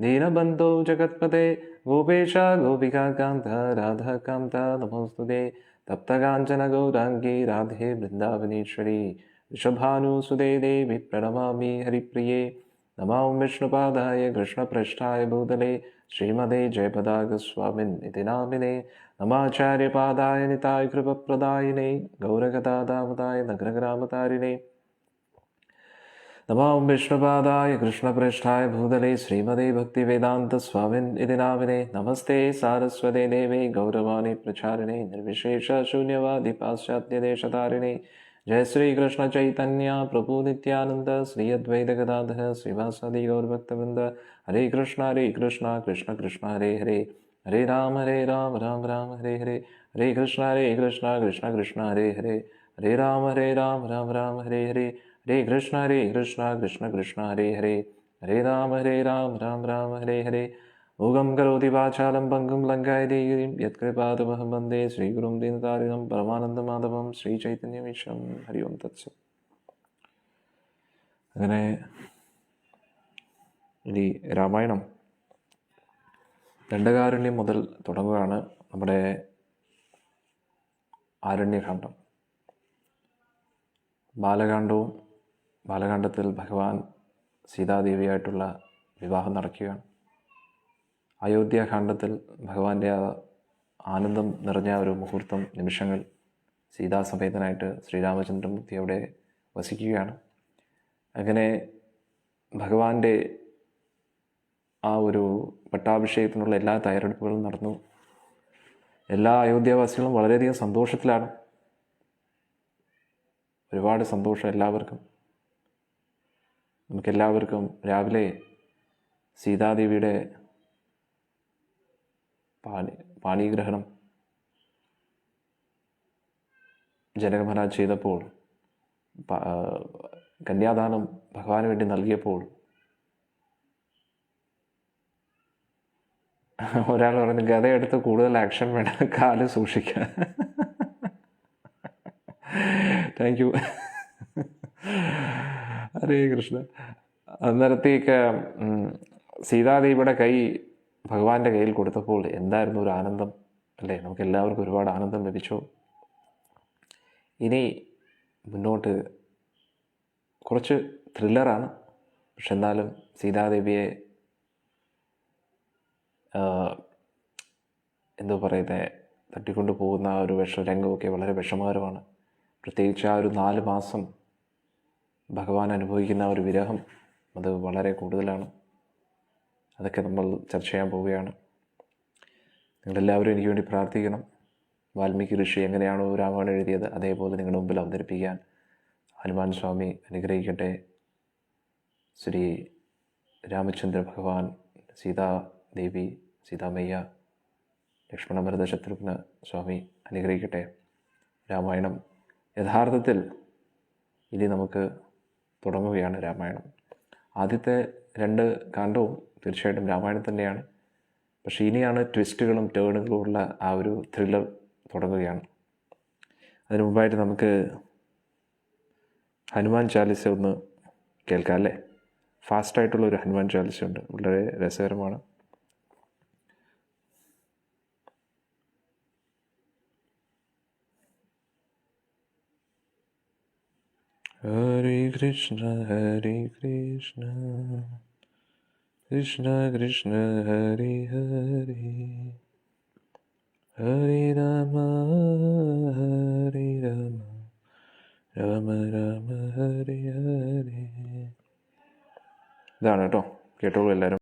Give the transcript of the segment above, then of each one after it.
दीनबन्धो जगत्पते गोपेश गोपिकान्त राधाकान्त नमोऽस्तुते तप्तकाञ्चन गौराङ्गी राधे वृन्दावनेश्वरी वृषभानुसुते देवी प्रणमामि हरिप्रिये नमो विष्णुपादाय कृष्णपृष्ठाय भूतले श्रीमते जयपदाकस्वामिन् नामिने नमाचार्यपादाय निताय कृपप्रदायिने गौरगदादामताय नगरग्रामतारिणे नमो विष्णुपादाय कृष्णपृष्ठाय भूतले श्रीमते भक्तिवेदान्तस्वामिन् नामिने नमस्ते सारस्वते देवे गौरवाणी प्रचारिणे निर्विशेषशून्यवादि पाश्चात्यदेशतारिणे जय श्री कृष्ण चैतन्य प्रभु नित्यानंद श्री अद्वैत गदाधर श्रीवासादि गौरभक्तवृंद हरे कृष्ण कृष्ण कृष्ण हरे हरे हरे राम राम राम हरे हरे हरे कृष्ण कृष्ण कृष्ण हरे हरे हरे राम राम हरे हरे हरे कृष्ण कृष्ण कृष्ण हरे हरे हरे राम राम हरे हरे ऊगं करोति वाचालं पङ्गुं लङ्घयति गिरिं यत्कृपातमहं वन्दे श्रीगुरुं दीनतारिणं परमानन्दमाधवं ശ്രീചൈതന്യമീശ്വരം ഹരി ഓം തത്സത്. അങ്ങനെ ഇനി രാമായണം ദണ്ഡകാരണ്യം മുതൽ തുടങ്ങുകയാണ് നമ്മുടെ ആരണ്യകാന്ഡം. ബാലകാണ്ഡത്തിൽ ഭഗവാൻ സീതാദേവിയായിട്ടുള്ള വിവാഹം നടക്കുകയാണ്. അയോധ്യാകാന്ഡത്തിൽ ഭഗവാന്റെ ആനന്ദം നിറഞ്ഞ ഒരു മുഹൂർത്തം നിമിഷങ്ങൾ സീതാസമേതനായിട്ട് ശ്രീരാമചന്ദ്രമൂർത്തി അവിടെ വസിക്കുകയാണ്. അങ്ങനെ ഭഗവാന്റെ ആ ഒരു പട്ടാഭിഷേകത്തിനുള്ള എല്ലാ തയ്യാറെടുപ്പുകളും നടന്നു. എല്ലാ അയോധ്യാവാസികളും വളരെയധികം സന്തോഷത്തിലാണ്. ഒരുപാട് സന്തോഷം എല്ലാവർക്കും. നമുക്കെല്ലാവർക്കും രാവിലെ സീതാദേവിയുടെ പാണിഗ്രഹണം ജനക മഹാരാജ് ചെയ്തപ്പോൾ, കന്യാദാനം ഭഗവാന് വേണ്ടി നൽകിയപ്പോൾ ഒരാൾ പറഞ്ഞു, ഗതയെടുത്ത് കൂടുതൽ ആക്ഷൻ വേണം, കാല് സൂക്ഷിക്കാൻ. Thank you. ഹരേ കൃഷ്ണ. അന്നേരത്തേക്ക് സീതാദേവിയുടെ കൈ ഭഗവാന്റെ കയ്യിൽ കൊടുത്തപ്പോൾ എന്തായിരുന്നു ഒരു ആനന്ദം അല്ലേ. നമുക്ക് എല്ലാവർക്കും ഒരുപാട് ആനന്ദം ലഭിച്ചു. ഇനി മുന്നോട്ട് കുറച്ച് ത്രില്ലറാണ്. പക്ഷെ എന്നാലും സീതാദേവിയെ എന്തോ പറയുന്നത് തട്ടിക്കൊണ്ടു പോകുന്ന ആ ഒരു രംഗമൊക്കെ വളരെ വിഷമകരമാണ്. പ്രത്യേകിച്ച് ആ ഒരു 4 മാസം ഭഗവാൻ അനുഭവിക്കുന്ന ആ ഒരു വിരഹം അത് വളരെ കൂടുതലാണ്. അതൊക്കെ നമ്മൾ ചർച്ച ചെയ്യാൻ പോവുകയാണ്. നിങ്ങളെല്ലാവരും എനിക്ക് വേണ്ടി പ്രാർത്ഥിക്കണം. വാൽമീകി ഋഷി എങ്ങനെയാണോ രാമായണം എഴുതിയത് അതേപോലെ നിങ്ങളുടെ മുമ്പിൽ അവതരിപ്പിക്കാൻ ഹനുമാൻ സ്വാമി അനുഗ്രഹിക്കട്ടെ. ശ്രീ രാമചന്ദ്ര ഭഗവാൻ, സീതാദേവി, സീതാമയ്യ, ലക്ഷ്മണഭരത ശത്രുഘ്ന സ്വാമി അനുഗ്രഹിക്കട്ടെ. രാമായണം യഥാർത്ഥത്തിൽ ഇനി നമുക്ക് തുടങ്ങുകയാണ്. രാമായണം ആദ്യത്തെ 2 കാണ്ഡവും തീർച്ചയായിട്ടും രാമായണം തന്നെയാണ്. പക്ഷേ ഇനിയാണ് ട്വിസ്റ്റുകളും ടേണുകളും ഉള്ള ആ ഒരു ത്രില്ലർ തുടങ്ങുകയാണ്. അതിനു മുമ്പായിട്ട് നമുക്ക് ഹനുമാൻ ചാലിസ ഒന്ന് കേൾക്കാം അല്ലേ. ഫാസ്റ്റായിട്ടുള്ളൊരു ഹനുമാൻ ചാലിസ ഉണ്ട്, വളരെ രസകരമാണ്. ഹരേ കൃഷ്ണ കൃഷ്ണ കൃഷ്ണ ഹരേ ഹരേ, ഹരേ രാമ രാമ രാമ ഹരേ ഹരേ. ഇതാണ് കേട്ടോ, കേട്ടോളൂ എല്ലാവരും.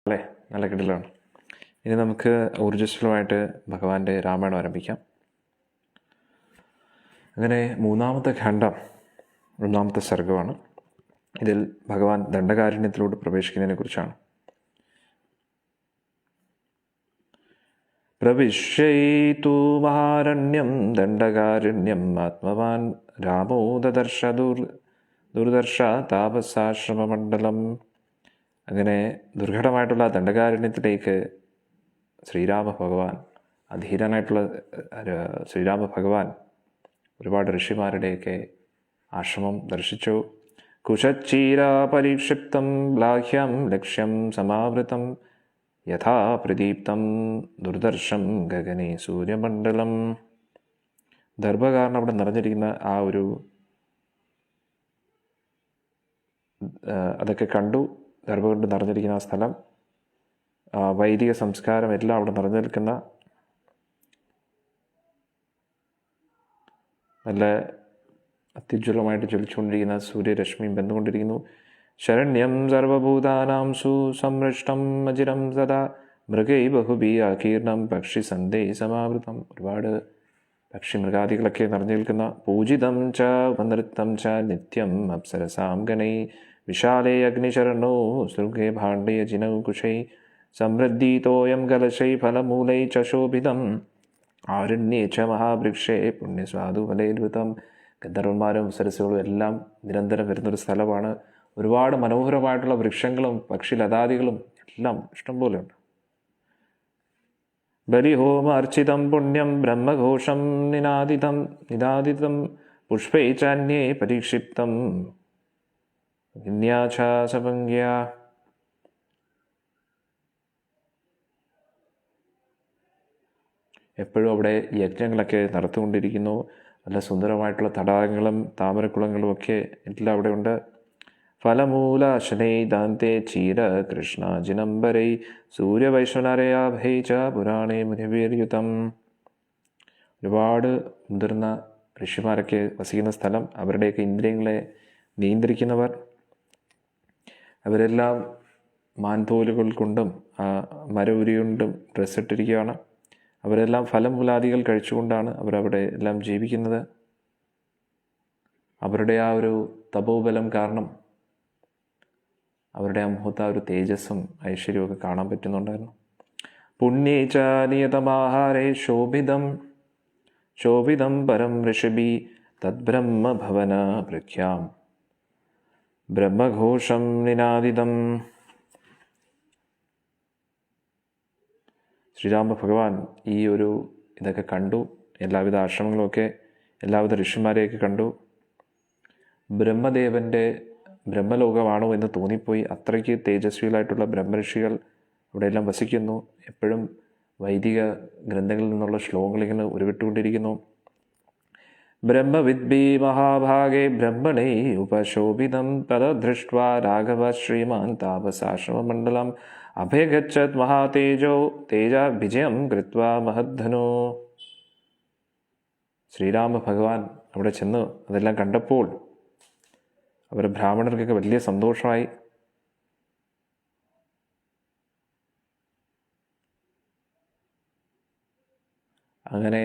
അല്ലേ? നല്ല കിടിലാണ്. ഇനി നമുക്ക് ഊർജ്ജസ്വലമായിട്ട് ഭഗവാന്റെ രാമായണം ആരംഭിക്കാം. അങ്ങനെ മൂന്നാമത്തെ ഖണ്ഡം, ഒന്നാമത്തെ സർഗമാണ്. ഇതിൽ ഭഗവാൻ ദണ്ഡകാരണ്യത്തിലൂടെ പ്രവേശിക്കുന്നതിനെ കുറിച്ചാണ്. പ്രവിശ്യൈതു മഹാരണ്യം ദണ്ഡകാരണ്യം ആത്മവാൻ രാമോ ദദർശ ദുർദർശ താപസാശ്രമമണ്ഡലം. അങ്ങനെ ദുർഘടമായിട്ടുള്ള ദണ്ഡകാരണ്യത്തിലേക്ക് ശ്രീരാമ ഭഗവാൻ, അധീരനായിട്ടുള്ള ശ്രീരാമ ഭഗവാൻ ഒരുപാട് ഋഷിമാരുടെയൊക്കെ ആശ്രമം ദർശിച്ചു. കുശച്ചീര പരിക്ഷിപ്തം ബ്ലാഹ്യം ലക്ഷ്യം സമാവൃതം യഥാ പ്രദീപ്തം ദുർദർശം ഗഗനെ സൂര്യമണ്ഡലം. ദർഭകാരൻ അവിടെ നിറഞ്ഞിരിക്കുന്ന ആ ഒരു അതൊക്കെ കണ്ടു. ദർഭ കൊണ്ട് നിറഞ്ഞിരിക്കുന്ന ആ സ്ഥലം, വൈദിക സംസ്കാരം എല്ലാം അവിടെ നിറഞ്ഞു നിൽക്കുന്ന നല്ല അത്യുജ്വലമായിട്ട് ജ്വലിച്ചുകൊണ്ടിരിക്കുന്ന സൂര്യരശ്മിയും ബന്ധുകൊണ്ടിരിക്കുന്നു. ശരണ്യം സർവഭൂതാനാം സുസംരഷ്ടം അജിരം സദാ മൃഗൈ ബഹുബി ആകീർണം പക്ഷി സന്ധേ സമാവൃതം. ഒരുപാട് പക്ഷി മൃഗാദികളൊക്കെ നിറഞ്ഞു നിൽക്കുന്ന. പൂജിതം ച ഉപനൃത്തം ച നിത്യം അപ്സരസാം ഗണൈ വിശാലേ അഗ്നിശരണോ സൃഗേ ഭാണ്ഡേ ജിനൗ കുശൈ സമൃദ്ധീതോയം കലശൈ ഫലമൂലൈ ച ശോഭിതം ആരണ്യേ ച മഹാവൃക്ഷേ പുണ്യസ്വാദു ഫലേർവൃതം. ഗന്ധർവന്മാരും സരസ്സുകളും എല്ലാം നിരന്തരം വരുന്നൊരു സ്ഥലമാണ്. ഒരുപാട് മനോഹരമായിട്ടുള്ള വൃക്ഷങ്ങളും പക്ഷിലതാദികളും എല്ലാം ഇഷ്ടംപോലെയുണ്ട്. ബലിഹോമ അർച്ചിതം പുണ്യം ബ്രഹ്മഘോഷം നിനാദിതം പുഷ്പൈ ചാന്യേ പരീക്ഷിപ്തം വിന്യാചാസഭംഗ്യ. എപ്പോഴും അവിടെ യജ്ഞങ്ങളൊക്കെ നടത്തിക്കൊണ്ടിരിക്കുന്നു. നല്ല സുന്ദരമായിട്ടുള്ള തടാകങ്ങളും താമരക്കുളങ്ങളും ഒക്കെ എല്ലാം അവിടെ ഉണ്ട്. ഫലമൂല ശനൈ ദാന്തേ ചീര കൃഷ്ണാജിനംബരൈ സൂര്യവൈശ്വനരയാഭൈ ച പുരാണേ മുനിവീർയുതം. ഒരുപാട് മുതിർന്ന ഋഷിമാരൊക്കെ വസിക്കുന്ന സ്ഥലം, അവരുടെയൊക്കെ ഇന്ദ്രിയങ്ങളെ നിയന്ത്രിക്കുന്നവർ. അവരെല്ലാം മാൻതോലുകൾ കൊണ്ടും മരവുരി കൊണ്ടും ഡ്രസ്സിട്ടിരിക്കുകയാണ്. അവരെല്ലാം ഫലമൂലാദികൾ കഴിച്ചുകൊണ്ടാണ് അവരവിടെ എല്ലാം ജീവിക്കുന്നത്. അവരുടെ ആ ഒരു തപോബലം കാരണം അവരുടെ ആ മുഖത്ത് ആ ഒരു തേജസ്സും ഐശ്വര്യമൊക്കെ കാണാൻ പറ്റുന്നുണ്ടായിരുന്നു. പുണ്യേ ച നിയതമാഹാരേ ശോഭിതം പരം ഋഷിഭി തദ്ബ്രഹ്മഭവന പ്രഖ്യാം ബ്രഹ്മഘോഷം നിനാദിതം. ശ്രീരാമ ഭഗവാൻ ഈ ഒരു ഇതൊക്കെ കണ്ടു. എല്ലാവിധ ആശ്രമങ്ങളുമൊക്കെ, എല്ലാവിധ ഋഷിമാരെയൊക്കെ കണ്ടു. ബ്രഹ്മദേവൻ്റെ ബ്രഹ്മലോകമാണോ എന്ന് തോന്നിപ്പോയി. അത്രയ്ക്ക് തേജസ്വികളായിട്ടുള്ള ബ്രഹ്മഋഷികൾ അവിടെയെല്ലാം വസിക്കുന്നു. എപ്പോഴും വൈദിക ഗ്രന്ഥങ്ങളിൽ നിന്നുള്ള ശ്ലോകങ്ങൾ ഇങ്ങനെ ഉരുവിട്ടുകൊണ്ടിരിക്കുന്നു. ബ്രഹ്മവിദ്ഭി മഹാഭാഗേ ബ്രഹ്മണൈ ഉപശോഭിതം തദൃഷ്ട്വാ രാഘവ ശ്രീമാൻ താപസാശ്രമമണ്ഡലം അഭയഗച്ഛത് മഹാതേജോ വിജയം കൃത്വാ മഹദ്ധനോ. ശ്രീരാമ ഭഗവാൻ അവിടെ ചെന്ന് അതെല്ലാം കണ്ടപ്പോൾ അവർ ബ്രാഹ്മണർക്കൊക്കെ വലിയ സന്തോഷമായി. അങ്ങനെ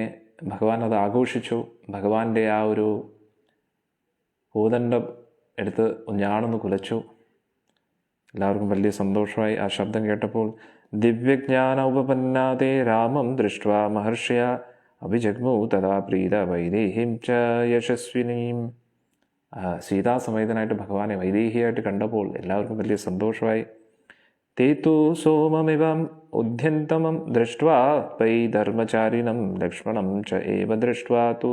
ഭഗവാൻ അത് ആഘോഷിച്ചു. ഭഗവാന്റെ ആ ഒരു ഭൂദണ്ഡം എടുത്ത് ഞാണൊന്ന് കുലച്ചു. എല്ലാവർക്കും വലിയ സന്തോഷമായി ആ ശബ്ദം കേട്ടപ്പോൾ. ദിവ്യജ്ഞാന ഉപപന്നാതേ രാമം ദൃഷ്ട്വാ മഹർഷ്യ അഭിജഗ്മു തഥാ പ്രീത വൈദേഹിം ച യശസ്വിനീം. സീതാസമേതനായിട്ട് ഭഗവാനെ വൈദേഹിയായിട്ട് കണ്ടപ്പോൾ എല്ലാവർക്കും വലിയ സന്തോഷമായി. തേ തു സോമമിവം ഉദ്യന്തമം ദൃഷ്ട്വാ വൈ ധർമ്മചാരിണം ലക്ഷ്മണം ച ഏവ ദൃഷ്ട്വാ തു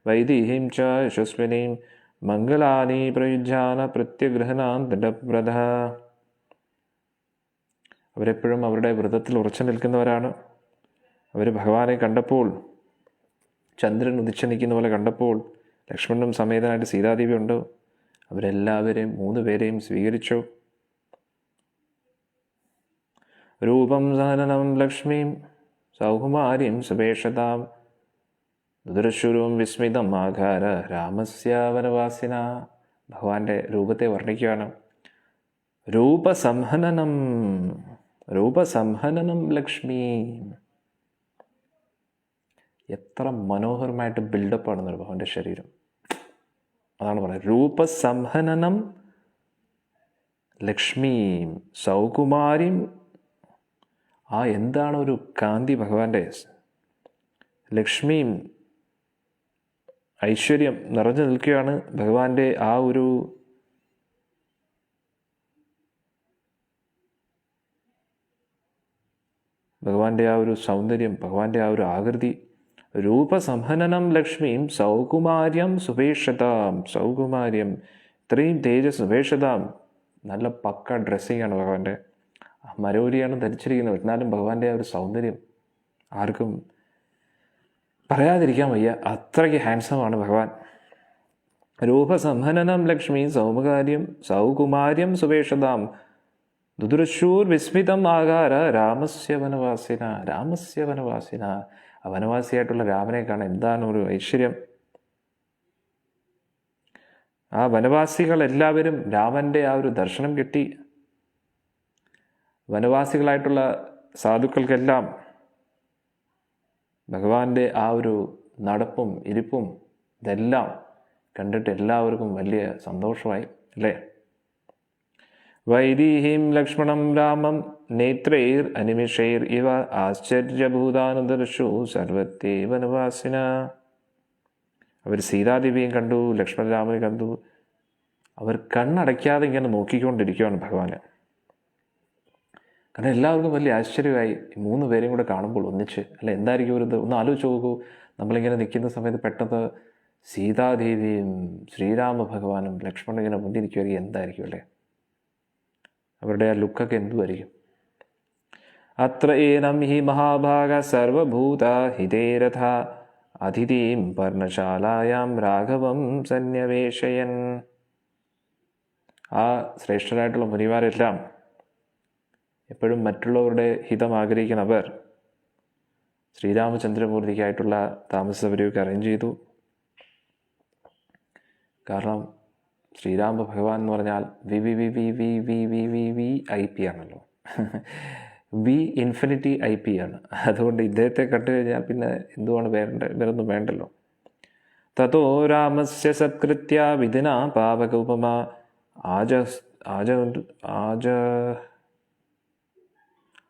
വൈദേഹിം ച യശസ്വിനീം മംഗളാനി പ്രയുജ്യാന പ്രത്യഗ്രഹനാൻ ദണ്ഡപ്രദ. അവരെപ്പോഴും അവരുടെ വ്രതത്തിൽ ഉറച്ചു നിൽക്കുന്നവരാണ്. അവർ ഭഗവാനെ കണ്ടപ്പോൾ, ചന്ദ്രൻ ഉദിച്ചു നിൽക്കുന്ന പോലെ കണ്ടപ്പോൾ, ലക്ഷ്മണനും സമേതനായിട്ട് സീതാദേവി ഉണ്ട്. അവരെല്ലാവരെയും 3 പേരെയും സ്വീകരിച്ചു. രൂപം സഹനനം ലക്ഷ്മീം സൗകുമാരീം സുഭേഷതാം ദുദൃശുരും വിസ്മിതം ആഘാര രാമസ്യ വനവാസിന. ഭഗവാന്റെ രൂപത്തെ വർണ്ണിക്കുകയാണ്. രൂപസംഹനനം, രൂപസംഹനനം ലക്ഷ്മി. എത്ര മനോഹരമായിട്ട് ബിൽഡപ്പാണ് ഭഗവാന്റെ ശരീരം. അതാണ് പറയുന്നത്, രൂപസംഹനനം ലക്ഷ്മീം സൗകുമാരിം. എന്താണ് ഒരു കാന്തി ഭഗവാന്റെ. ലക്ഷ്മിയും ഐശ്വര്യം നിറഞ്ഞു നിൽക്കുകയാണ്. ഭഗവാന്റെ ഒരു സൗന്ദര്യം, ഭഗവാന്റെ ഒരു ആകൃതി. രൂപസംഹനനം ലക്ഷ്മിയും സൗകുമാര്യം സുഭേഷതാം. സൗകുമാര്യം, ഇത്രയും തേജസ്, സുഭേഷതാം, നല്ല പക്ക ഡ്രസ്സിങ്ങാണ് ഭഗവാന്റെ. മരോരിയാണ് ധരിച്ചിരിക്കുന്നത്. എന്നാലും ഭഗവാന്റെ ഒരു സൗന്ദര്യം ആർക്കും പറയാതിരിക്കാൻ വയ്യ. അത്രയ്ക്ക് ഹാൻസമാണ് ഭഗവാൻ. രൂപസംഹനനം ലക്ഷ്മി സൗകുമാര്യം സുഭേഷതാം. ദുദൃശൂർ വിസ്മിതം ആകാര രാമസ്യ വനവാസിന. രാമസ്യ വനവാസിന, വനവാസിയായിട്ടുള്ള രാമനെ കാണാൻ എന്താണ് ഒരു ഐശ്വര്യം. വനവാസികൾ എല്ലാവരും രാമൻ്റെ ഒരു ദർശനം കിട്ടി. വനവാസികളായിട്ടുള്ള സാധുക്കൾക്കെല്ലാം ഭഗവാന്റെ ഒരു നടപ്പും ഇരിപ്പും ഇതെല്ലാം കണ്ടിട്ട് എല്ലാവർക്കും വലിയ സന്തോഷമായി, അല്ലേ? വൈദീഹീം ലക്ഷ്മണം രാമം നേത്രൈർ അനിമിഷൈർ ഇവ ആശ്ചര്യഭൂതാനുദർശു സർവത്തെ വനവാസിന. അവർ സീതാദേവിയും കണ്ടു, ലക്ഷ്മണരാമനെ കണ്ടു. അവർ കണ്ണടയ്ക്കാതെ ഇങ്ങനെ നോക്കിക്കൊണ്ടിരിക്കുകയാണ് ഭഗവാന്. കാരണം എല്ലാവർക്കും വലിയ ആശ്ചര്യമായി 3 പേരെയും കൂടെ കാണുമ്പോൾ ഒന്നിച്ച്. അല്ല, എന്തായിരിക്കും ഒരു ഒന്ന് ആലോചിച്ച് നോക്കൂ. നമ്മളിങ്ങനെ നിൽക്കുന്ന സമയത്ത് പെട്ടെന്ന് സീതാദേവിയും ശ്രീരാമ ഭഗവാനും ലക്ഷ്മണൻ ഇങ്ങനെ മുന്നിരിക്കുകയായിരിക്കും. എന്തായിരിക്കും അല്ലേ അവരുടെ ലുക്കൊക്കെ എന്തുമായിരിക്കും. അത്ര ഏനം ഹി മഹാഭാഗ സർവഭൂത ഹിതേരഥ അതിഥീം പർണശാലായാം രാഘവം സന്യവേശയൻ. ശ്രേഷ്ഠരായിട്ടുള്ള മുനിമാരെല്ലാം എപ്പോഴും മറ്റുള്ളവരുടെ ഹിതം ആഗ്രഹിക്കുന്നവർ ശ്രീരാമചന്ദ്രമൂർത്തിക്കായിട്ടുള്ള താമസ സൗകര്യമൊക്കെ അറേഞ്ച് ചെയ്തു. കാരണം ശ്രീരാമ ഭഗവാൻ എന്ന് പറഞ്ഞാൽ VIP ആണല്ലോ. ഇൻഫിനിറ്റി IP ആണ്. അതുകൊണ്ട് ഇദ്ദേഹത്തെ കണ്ടു കഴിഞ്ഞാൽ പിന്നെ എന്തുവാണ് വേറൊന്നും വേണ്ടല്ലോ. തതോ രാമസ്യ സത്കൃത്യ വിധിന പാവക ഉപമ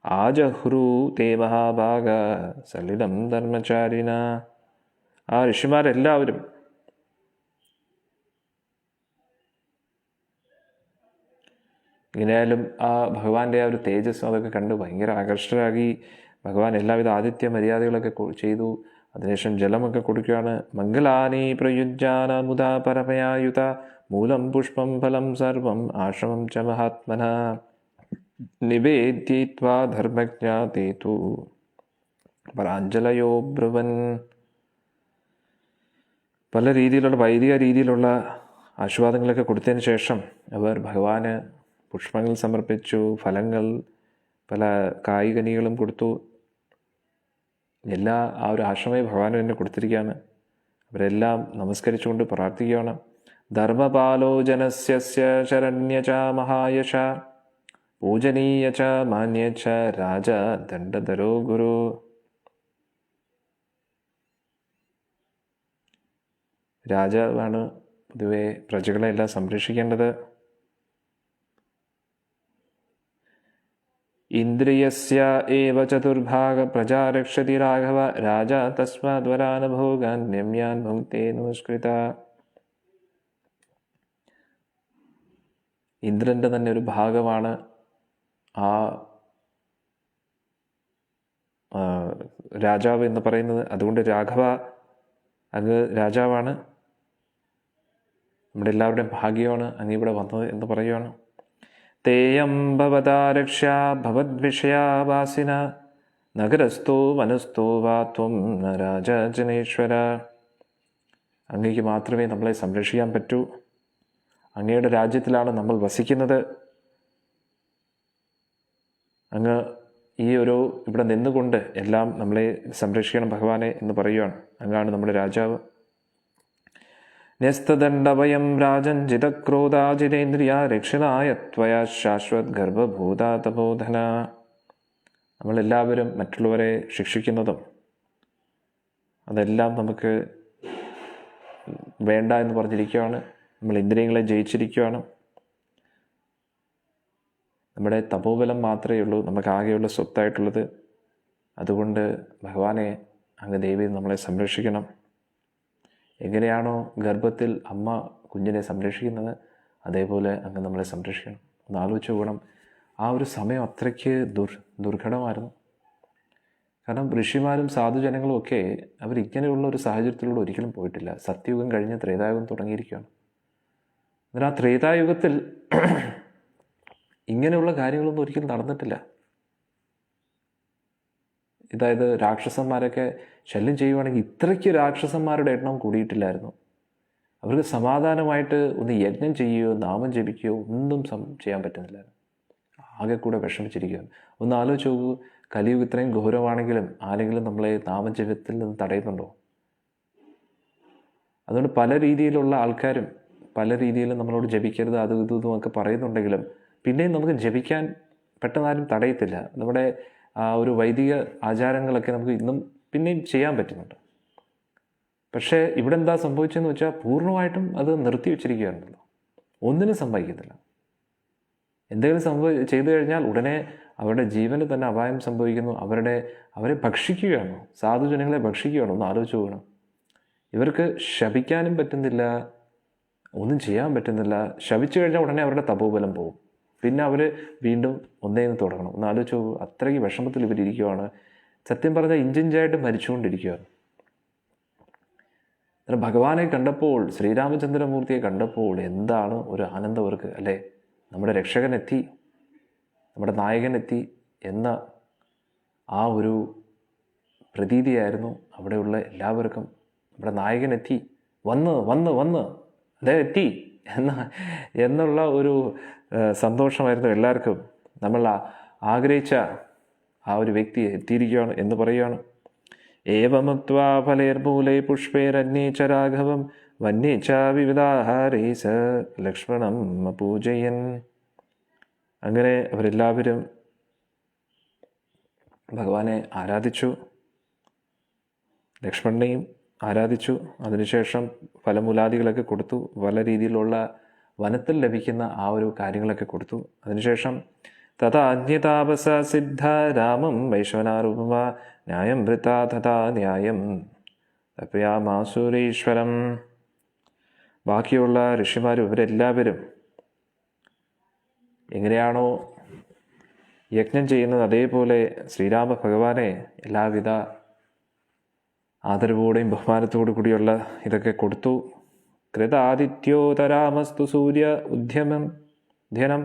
ആജഹ്രു തേ മഹാഭാഗ സലിലം ധർമ്മചാരിന. ഋഷിമാരെല്ലാവരും ഇങ്ങനെയായാലും ഭഗവാന്റെ ഒരു തേജസ് അതൊക്കെ കണ്ട് ഭയങ്കര ആകർഷകരാകി. ഭഗവാൻ എല്ലാവിധ ആതിഥ്യ മര്യാദകളൊക്കെ ചെയ്തു. അതിനുശേഷം ജലമൊക്കെ കൊടുക്കുകയാണ്. മംഗളാനി പ്രയുജ്യാന മുദാ പരമയായുത മൂലം പുഷ്പം ഫലം സർവം ആശ്രമം ച മഹാത്മന നിവേദ്യത്വാ ധർമ്മജ്ഞാതേതു പരാഞ്ജലയോ ബ്രുവൻ. പല രീതിയിലുള്ള വൈദിക രീതിയിലുള്ള ആശീർവാദങ്ങളൊക്കെ കൊടുത്തതിന് ശേഷം അവർ ഭഗവാന് പുഷ്പങ്ങൾ സമർപ്പിച്ചു, ഫലങ്ങൾ, പല കായ്കനികളും കൊടുത്തു. എല്ലാ ഒരു ആശ്രമം ഭഗവാന് തന്നെ കൊടുത്തിരിക്കുകയാണ്. അവരെല്ലാം നമസ്കരിച്ചുകൊണ്ട് പ്രാർത്ഥിക്കുകയാണ്. ധർമ്മപാലോ ജനസ്യ ശരണ്യ ച മഹായശ പൂജനീയ ച മാന്യ ച രാജ ദണ്ഡധരോ ഗുരു. രാജാവാണ് പൊതുവെ പ്രജകളെല്ലാം സംരക്ഷിക്കേണ്ടത്. ഇന്ദ്രിയസ്യ ഏവ ചതുർഭാഗ പ്രജാ രക്ഷതി രാഘവ രാജ തസ്മാദ്വരാൻ ഭോഗാൻ രമ്യാൻ ഭുങ്ക്തേ നമസ്കൃത. ഇന്ദ്രൻ്റെ തന്നെ ഒരു ഭാഗമാണ് രാജാവ് എന്ന് പറയുന്നത്. അതുകൊണ്ട് രാഘവ അങ്ങ് രാജാവാണ്, നമ്മുടെ എല്ലാവരുടെയും ഭാഗ്യമാണ് അങ്ങ് ഇവിടെ വന്നത് എന്ന് പറയുകയാണ്. തേയം ഭവതാ രക്ഷാ ഭവദ്വിഷയാവാസിന നഗരസ്ഥോ വനസ്ഥോ വാ ത്വം ന രാജജനേശ്വര. അങ്ങേക്ക് മാത്രമേ നമ്മളെ സംരക്ഷിക്കാൻ പറ്റൂ. അങ്ങയുടെ രാജ്യത്തിലാണ് നമ്മൾ വസിക്കുന്നത്. അങ്ങ് ഇവിടെ നിന്നുകൊണ്ട് എല്ലാം നമ്മളെ സംരക്ഷിക്കണം ഭഗവാനെ എന്ന് പറയുകയാണ്. അങ്ങാണ് നമ്മുടെ രാജാവ്. ന്യസ്തദണ്ഡവയം രാജൻ ജിതക്രോധാ ജിതേന്ദ്രിയ രക്ഷണായ ത്വയാ ശാശ്വത് ഗർഭഭൂതാ തപോധന. നമ്മളെല്ലാവരും മറ്റുള്ളവരെ ശിക്ഷിക്കുന്നതും അതെല്ലാം നമുക്ക് വേണ്ട എന്ന് പറഞ്ഞിരിക്കുകയാണ്. നമ്മൾ ഇന്ദ്രിയങ്ങളെ ജയിച്ചിരിക്കുകയാണ്. നമ്മുടെ തപോബലം മാത്രമേ ഉള്ളൂ നമുക്കാകെയുള്ള സ്വത്തായിട്ടുള്ളത്. അതുകൊണ്ട് ഭഗവാനെ അങ്ങ് ദൈവം നമ്മളെ സംരക്ഷിക്കണം. എങ്ങനെയാണോ ഗർഭത്തിൽ അമ്മ കുഞ്ഞിനെ സംരക്ഷിക്കുന്നത് അതേപോലെ അങ്ങ് നമ്മളെ സംരക്ഷിക്കണം. ഒന്ന് ആലോചിച്ച് പോകണം. ആ ഒരു സമയം അത്രയ്ക്ക് ദുർഘടമായിരുന്നു. കാരണം ഋഷിമാരും സാധുജനങ്ങളും ഒക്കെ അവരിങ്ങനെയുള്ള ഒരു സാഹചര്യത്തിലൂടെ ഒരിക്കലും പോയിട്ടില്ല. സത്യയുഗം കഴിഞ്ഞ് ത്രേതായുഗം തുടങ്ങിയിരിക്കുകയാണ്. എന്നാൽ ആ ത്രേതായുഗത്തിൽ ഇങ്ങനെയുള്ള കാര്യങ്ങളൊന്നും ഒരിക്കലും നടന്നിട്ടില്ല. അതായത് രാക്ഷസന്മാരൊക്കെ ശല്യം ചെയ്യുവാണെങ്കിൽ ഇത്രയ്ക്ക് രാക്ഷസന്മാരുടെ എണ്ണം കൂടിയിട്ടില്ലായിരുന്നു. അവർക്ക് സമാധാനമായിട്ട് ഒന്ന് യജ്ഞം ചെയ്യുകയോ നാമം ജപിക്കുകയോ ഒന്നും ചെയ്യാൻ പറ്റുന്നില്ലായിരുന്നു. ആകെ കൂടെ വിഷമിച്ചിരിക്കുകയാണ്. ഒന്ന് ആലോചിച്ച് നോക്കൂ, കലിയുഗ് ഇത്രയും ഘോരമാണെങ്കിലും ആരെങ്കിലും നമ്മളെ നാമജപത്തിൽ നിന്ന് തടയുന്നുണ്ടോ? അതുകൊണ്ട് പല രീതിയിലുള്ള ആൾക്കാരും പല രീതിയിലും നമ്മളോട് ജപിക്കരുത് അതും ഇതും ഒക്കെ പറയുന്നുണ്ടെങ്കിലും പിന്നെയും നമുക്ക് ജപിക്കാൻ പെട്ടെന്നാരും തടയത്തില്ല. നമ്മുടെ ഒരു വൈദിക ആചാരങ്ങളൊക്കെ നമുക്ക് ഇന്നും പിന്നെയും ചെയ്യാൻ പറ്റുന്നുണ്ട്. പക്ഷേ ഇവിടെ എന്താ സംഭവിച്ചതെന്ന് വെച്ചാൽ പൂർണ്ണമായിട്ടും അത് നിർത്തി വെച്ചിരിക്കുകയാണല്ലോ. ഒന്നിനും സംഭവിക്കത്തില്ല. എന്തെങ്കിലും ചെയ്തു കഴിഞ്ഞാൽ ഉടനെ അവരുടെ ജീവന് തന്നെ അപായം സംഭവിക്കുന്നു. അവരെ ഭക്ഷിക്കുകയാണോ? സാധുജനങ്ങളെ ഭക്ഷിക്കുകയാണോ? ഒന്ന് ആലോചിച്ച് പോകണം. ഇവർക്ക് ശപിക്കാനും പറ്റുന്നില്ല, ഒന്നും ചെയ്യാൻ പറ്റുന്നില്ല. ശപിച്ചു കഴിഞ്ഞാൽ ഉടനെ അവരുടെ തപോബലം പോകും. പിന്നെ അവർ വീണ്ടും ഒന്നേന്ന് തുടങ്ങണം. ഒന്ന് ആലോചിച്ച് പോകും. അത്രയ്ക്ക് വിഷമത്തിൽ ഇവരിയ്ക്കുകയാണ്. സത്യം പറഞ്ഞാൽ ഇഞ്ചിഞ്ചായിട്ട് മരിച്ചുകൊണ്ടിരിക്കുകയാണ്. ഭഗവാനെ കണ്ടപ്പോൾ, ശ്രീരാമചന്ദ്രമൂർത്തിയെ കണ്ടപ്പോൾ എന്താണ് ഒരു ആനന്ദം അവർക്ക്, അല്ലേ? നമ്മുടെ രക്ഷകനെത്തി, നമ്മുടെ നായകനെത്തി എന്ന ആ ഒരു പ്രതീതിയായിരുന്നു അവിടെയുള്ള എല്ലാവർക്കും. നമ്മുടെ നായകനെത്തി, വന്ന് വന്ന് വന്ന് അദ്ദേഹം എത്തി എന്നുള്ള ഒരു സന്തോഷമായിരുന്നു എല്ലാവർക്കും. നമ്മൾ ആഗ്രഹിച്ച ആ ഒരു വ്യക്തി എത്തിയിരിക്കുകയാണ് എന്ന് പറയുകയാണ്. ഏവമുക്ത്വാ ഫലേർമൂലേ പുഷ്പേരന്യേ ച രാഘവം വന്യേ ച വിവിധാഹാരേ സ ലക്ഷ്മണം പൂജയൻ. അങ്ങനെ അവരെല്ലാവരും ഭഗവാനെ ആരാധിച്ചു, ലക്ഷ്മണനെയും ആരാധിച്ചു. അതിനുശേഷം ഫലമൂലാദികളൊക്കെ കൊടുത്തു. പല രീതിയിലുള്ള വനത്തിൽ ലഭിക്കുന്ന ആ ഒരു കാര്യങ്ങളൊക്കെ കൊടുത്തു. അതിനുശേഷം തഥാ അന്യതാപസ സിദ്ധ രാമം വൈശ്വനാരൂപമ ന്യായം വൃത്ത തഥാ ന്യായം തപയാമാസുരീശ്വരം. ബാക്കിയുള്ള ഋഷിമാരും ഇവരെല്ലാവരും എങ്ങനെയാണോ യജ്ഞം ചെയ്യുന്നത് അതേപോലെ ശ്രീരാമ ഭഗവാനെ എല്ലാവിധ ആദരവോടെയും ബഹുമാനത്തോടു കൂടിയുള്ള ഇതൊക്കെ കൊടുത്തു. കൃതാദിത്യോതരാമസ്തു സൂര്യ ഉദ്യമം ധ്യനം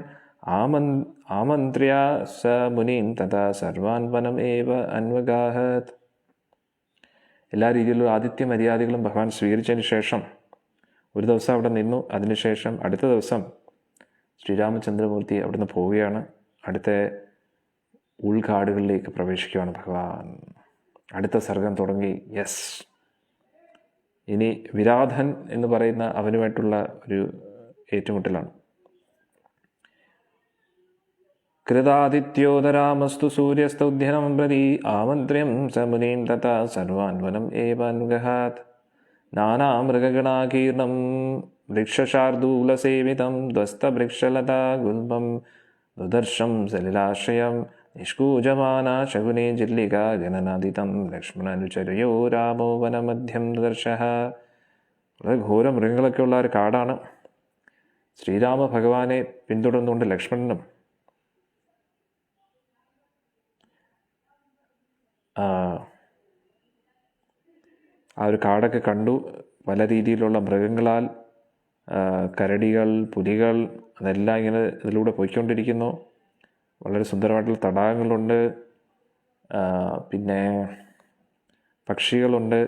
ആമന്ത്ര്യ സ മുനീൻ തഥാ സർവാൻ വനം ഏവ അന്വഗാഹത്. എല്ലാ രീതിയിലുള്ള ആദിത്യ മര്യാദകളും ഭഗവാൻ സ്വീകരിച്ചതിന് ശേഷം ഒരു ദിവസം അവിടെ നിന്നു. അതിനുശേഷം അടുത്ത ദിവസം ശ്രീരാമചന്ദ്രമൂർത്തി അവിടുന്ന് പോവുകയാണ്. അടുത്ത ഉൾക്കാടുകളിലേക്ക് പ്രവേശിക്കുകയാണ് ഭഗവാൻ. അടുത്ത സർഗം തുടങ്ങി. യെസ്, ഇനി വിരാധൻ എന്ന് പറയുന്ന അവനുമായിട്ടുള്ള ഒരു ഏറ്റുമുട്ടലാണ്. കൃതാദിത്യോദരാമസ്തു സൂര്യസ്തൗധ്യനം പ്രതി ആമന്ത്ര്യം സമുനീം തഥാ സർവാൻ വനം ഏവ അനുഗഹാത്. നാനാമൃഗഗണാകീർണം വൃക്ഷശാർദൂലസേവിതം ധ്വസ്തവൃക്ഷലതാ ഗുൽമം ദുദർശം സലിലാശ്രയം നിഷ്കൂജമാന ശകുനേ ജില്ലിക ഗണനാദിതം ലക്ഷ്മണനുചരയോ രാമോ വനമധ്യം ദർശഃ. വളരെ ഘോര മൃഗങ്ങളൊക്കെ ഉള്ള ഒരു കാടാണ്. ശ്രീരാമ ഭഗവാനെ പിന്തുടർന്നുകൊണ്ട് ലക്ഷ്മണനും ആ ഒരു കാടൊക്കെ കണ്ടു. പല രീതിയിലുള്ള മൃഗങ്ങളാൽ, കരടികൾ, പുലികൾ, അതെല്ലാം ഇങ്ങനെ ഇതിലൂടെ പോയിക്കൊണ്ടിരിക്കുന്നു. വളരെ സുന്ദരമായിട്ടുള്ള തടാകങ്ങളുണ്ട്, പിന്നെ പക്ഷികളുണ്ട്,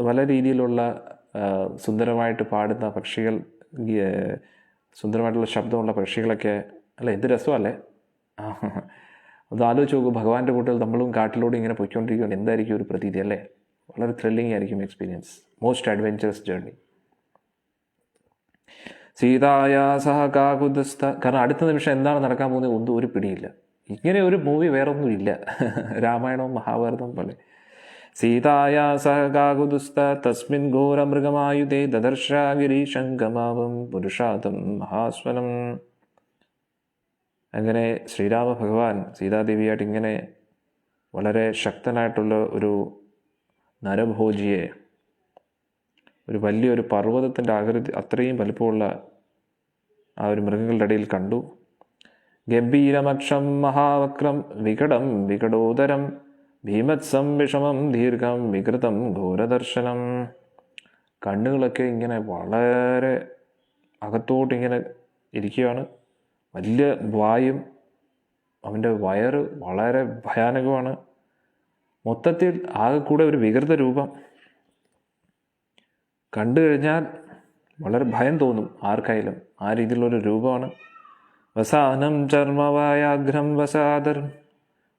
പല രീതിയിലുള്ള സുന്ദരമായിട്ട് പാടുന്ന പക്ഷികൾ, സുന്ദരമായിട്ടുള്ള ശബ്ദമുള്ള പക്ഷികളൊക്കെ. അല്ല, എന്ത് രസമല്ലേ? അത് ആലോചിച്ച് നോക്കൂ. ഭഗവാന്റെ കൂട്ടിൽ നമ്മളും കാട്ടിലൂടെ ഇങ്ങനെ പോയിക്കൊണ്ടിരിക്കുകയാണ്. എന്തായിരിക്കും ഒരു പ്രതീതി, അല്ലേ? വളരെ ത്രില്ലിംഗ് ആയിരിക്കും എക്സ്പീരിയൻസ്. Most adventurous journey. സീതായാ സഹ കാകുദസ്ഥ. കാരണം അടുത്ത നിമിഷം എന്താണ് നടക്കാൻ പോകുന്നത് ഒന്നും ഒരു പിടിയില്ല. ഇങ്ങനെ ഒരു മൂവി വേറൊന്നുമില്ല രാമായണവും മഹാഭാരതവും പോലെ. സീതായാ സഹ കാകുദസ്ഥ തസ്മിൻ ഘോരമൃഗമായുധേ ദദർശ ഗിരീശങ്കമാവം പുരുഷാതം മഹാസ്വനം. അങ്ങനെ ശ്രീരാമ ഭഗവാൻ സീതാദേവിയായിട്ട് ഇങ്ങനെ വളരെ ശക്തനായിട്ടുള്ള ഒരു നരഭോജിയെ ഒരു വലിയൊരു പർവ്വതത്തിൻ്റെ ആകൃതി അത്രയും വലുപ്പമുള്ള ആ ഒരു മൃഗങ്ങളുടെ ഇടയിൽ കണ്ടു. ഗംഭീരമക്ഷം മഹാവക്രം വികടം വികടോദരം ഭീമത്സം വിഷമം ദീർഘം വികൃതം ഘോരദർശനം. കണ്ണുകളൊക്കെ ഇങ്ങനെ വളരെ അകത്തോട്ടിങ്ങനെ ഇരിക്കുകയാണ്. വലിയ വായും അവൻ്റെ വയറ് വളരെ ഭയാനകമാണ്. മൊത്തത്തിൽ ആകെ കൂടെ ഒരു വികൃത രൂപം. കണ്ടു കഴിഞ്ഞാൽ വളരെ ഭയം തോന്നും ആർക്കായാലും. ആ രീതിയിലുള്ളൊരു രൂപമാണ്. വസാനം ചർമ്മവായാഘ്രം വസാദർ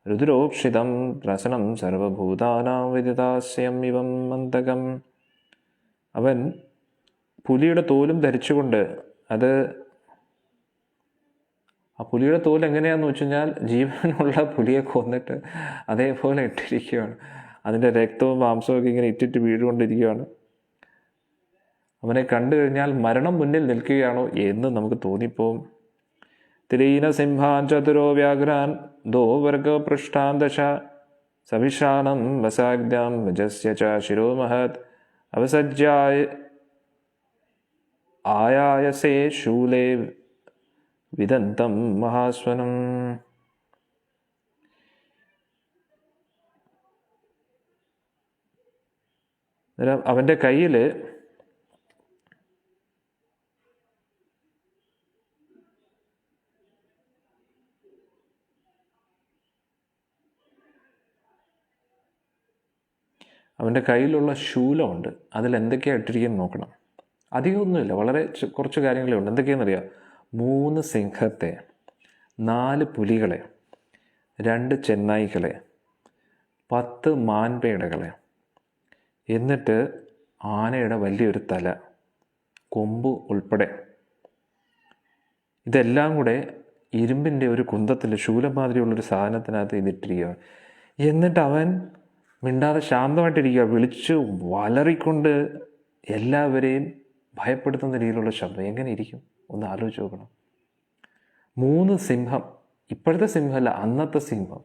രുദ്രോക്ഷിതം പ്രസനം സർവഭൂതാനാം വിദിതാസ്യം ഇവം മന്തകം. അവൻ പുലിയുടെ തോലും ധരിച്ചുകൊണ്ട്, അത് ആ പുലിയുടെ തോൽ എങ്ങനെയാണെന്ന് വെച്ച് കഴിഞ്ഞാൽ ജീവനുള്ള പുലിയെ കൊന്നിട്ട് അതേപോലെ ഇട്ടിരിക്കുകയാണ്. അതിൻ്റെ രക്തവും മാംസവും ഒക്കെ ഇങ്ങനെ ഇട്ടിട്ട് വീഴുകൊണ്ടിരിക്കുകയാണ്. അവനെ കണ്ടു കഴിഞ്ഞാൽ മരണം മുന്നിൽ നിൽക്കുകയാണോ എന്ന് നമുക്ക് തോന്നിപ്പോവും. ത്രീന സിംഹാൻ ചതുരോ വ്യാഘ്രാൻ ദോ വർഗ പൃഷ്ഠാൻ ദശ സവിഷാണം വസാഗ്ദ്യാം വജസ്യ ച ശിരോമഹത് അവസജ്ജായ ആയായസേ ശൂലേ വിദന്തം മഹാസ്വനം. അവൻ്റെ കയ്യിൽ കയ്യിലുള്ള ശൂലമുണ്ട്. അതിലെന്തൊക്കെയാണ് ഇട്ടിരിക്കുന്നത് നോക്കണം. അധികമൊന്നുമില്ല, വളരെ കുറച്ച് കാര്യങ്ങളേ ഉണ്ട്. എന്തൊക്കെയാണെന്നറിയാം? 3 സിംഹത്തെ, 4 പുലികളെ, 2 ചെന്നായ്ക്കളെ, 10 മാൻപേടകളെ, എന്നിട്ട് ആനയുടെ വലിയൊരു തല, കൊമ്പ് ഉൾപ്പെടെ, ഇതെല്ലാം കൂടെ ഇരുമ്പിൻ്റെ ഒരു കുന്തത്തിൽ ശൂലമാതിരിയുള്ളൊരു സാധനത്തിനകത്ത് ഇതിട്ടിരിക്കുകയാണ്. എന്നിട്ട് അവൻ മിണ്ടാതെ ശാന്തമായിട്ടിരിക്കുക. വിളിച്ച് വലറിക്കൊണ്ട് എല്ലാവരെയും ഭയപ്പെടുത്തുന്ന രീതിയിലുള്ള ശബ്ദം. എങ്ങനെ ഇരിക്കും ഒന്ന് ആലോചിച്ച് നോക്കണം. 3 സിംഹം, ഇപ്പോഴത്തെ സിംഹമല്ല, അന്നത്തെ സിംഹം.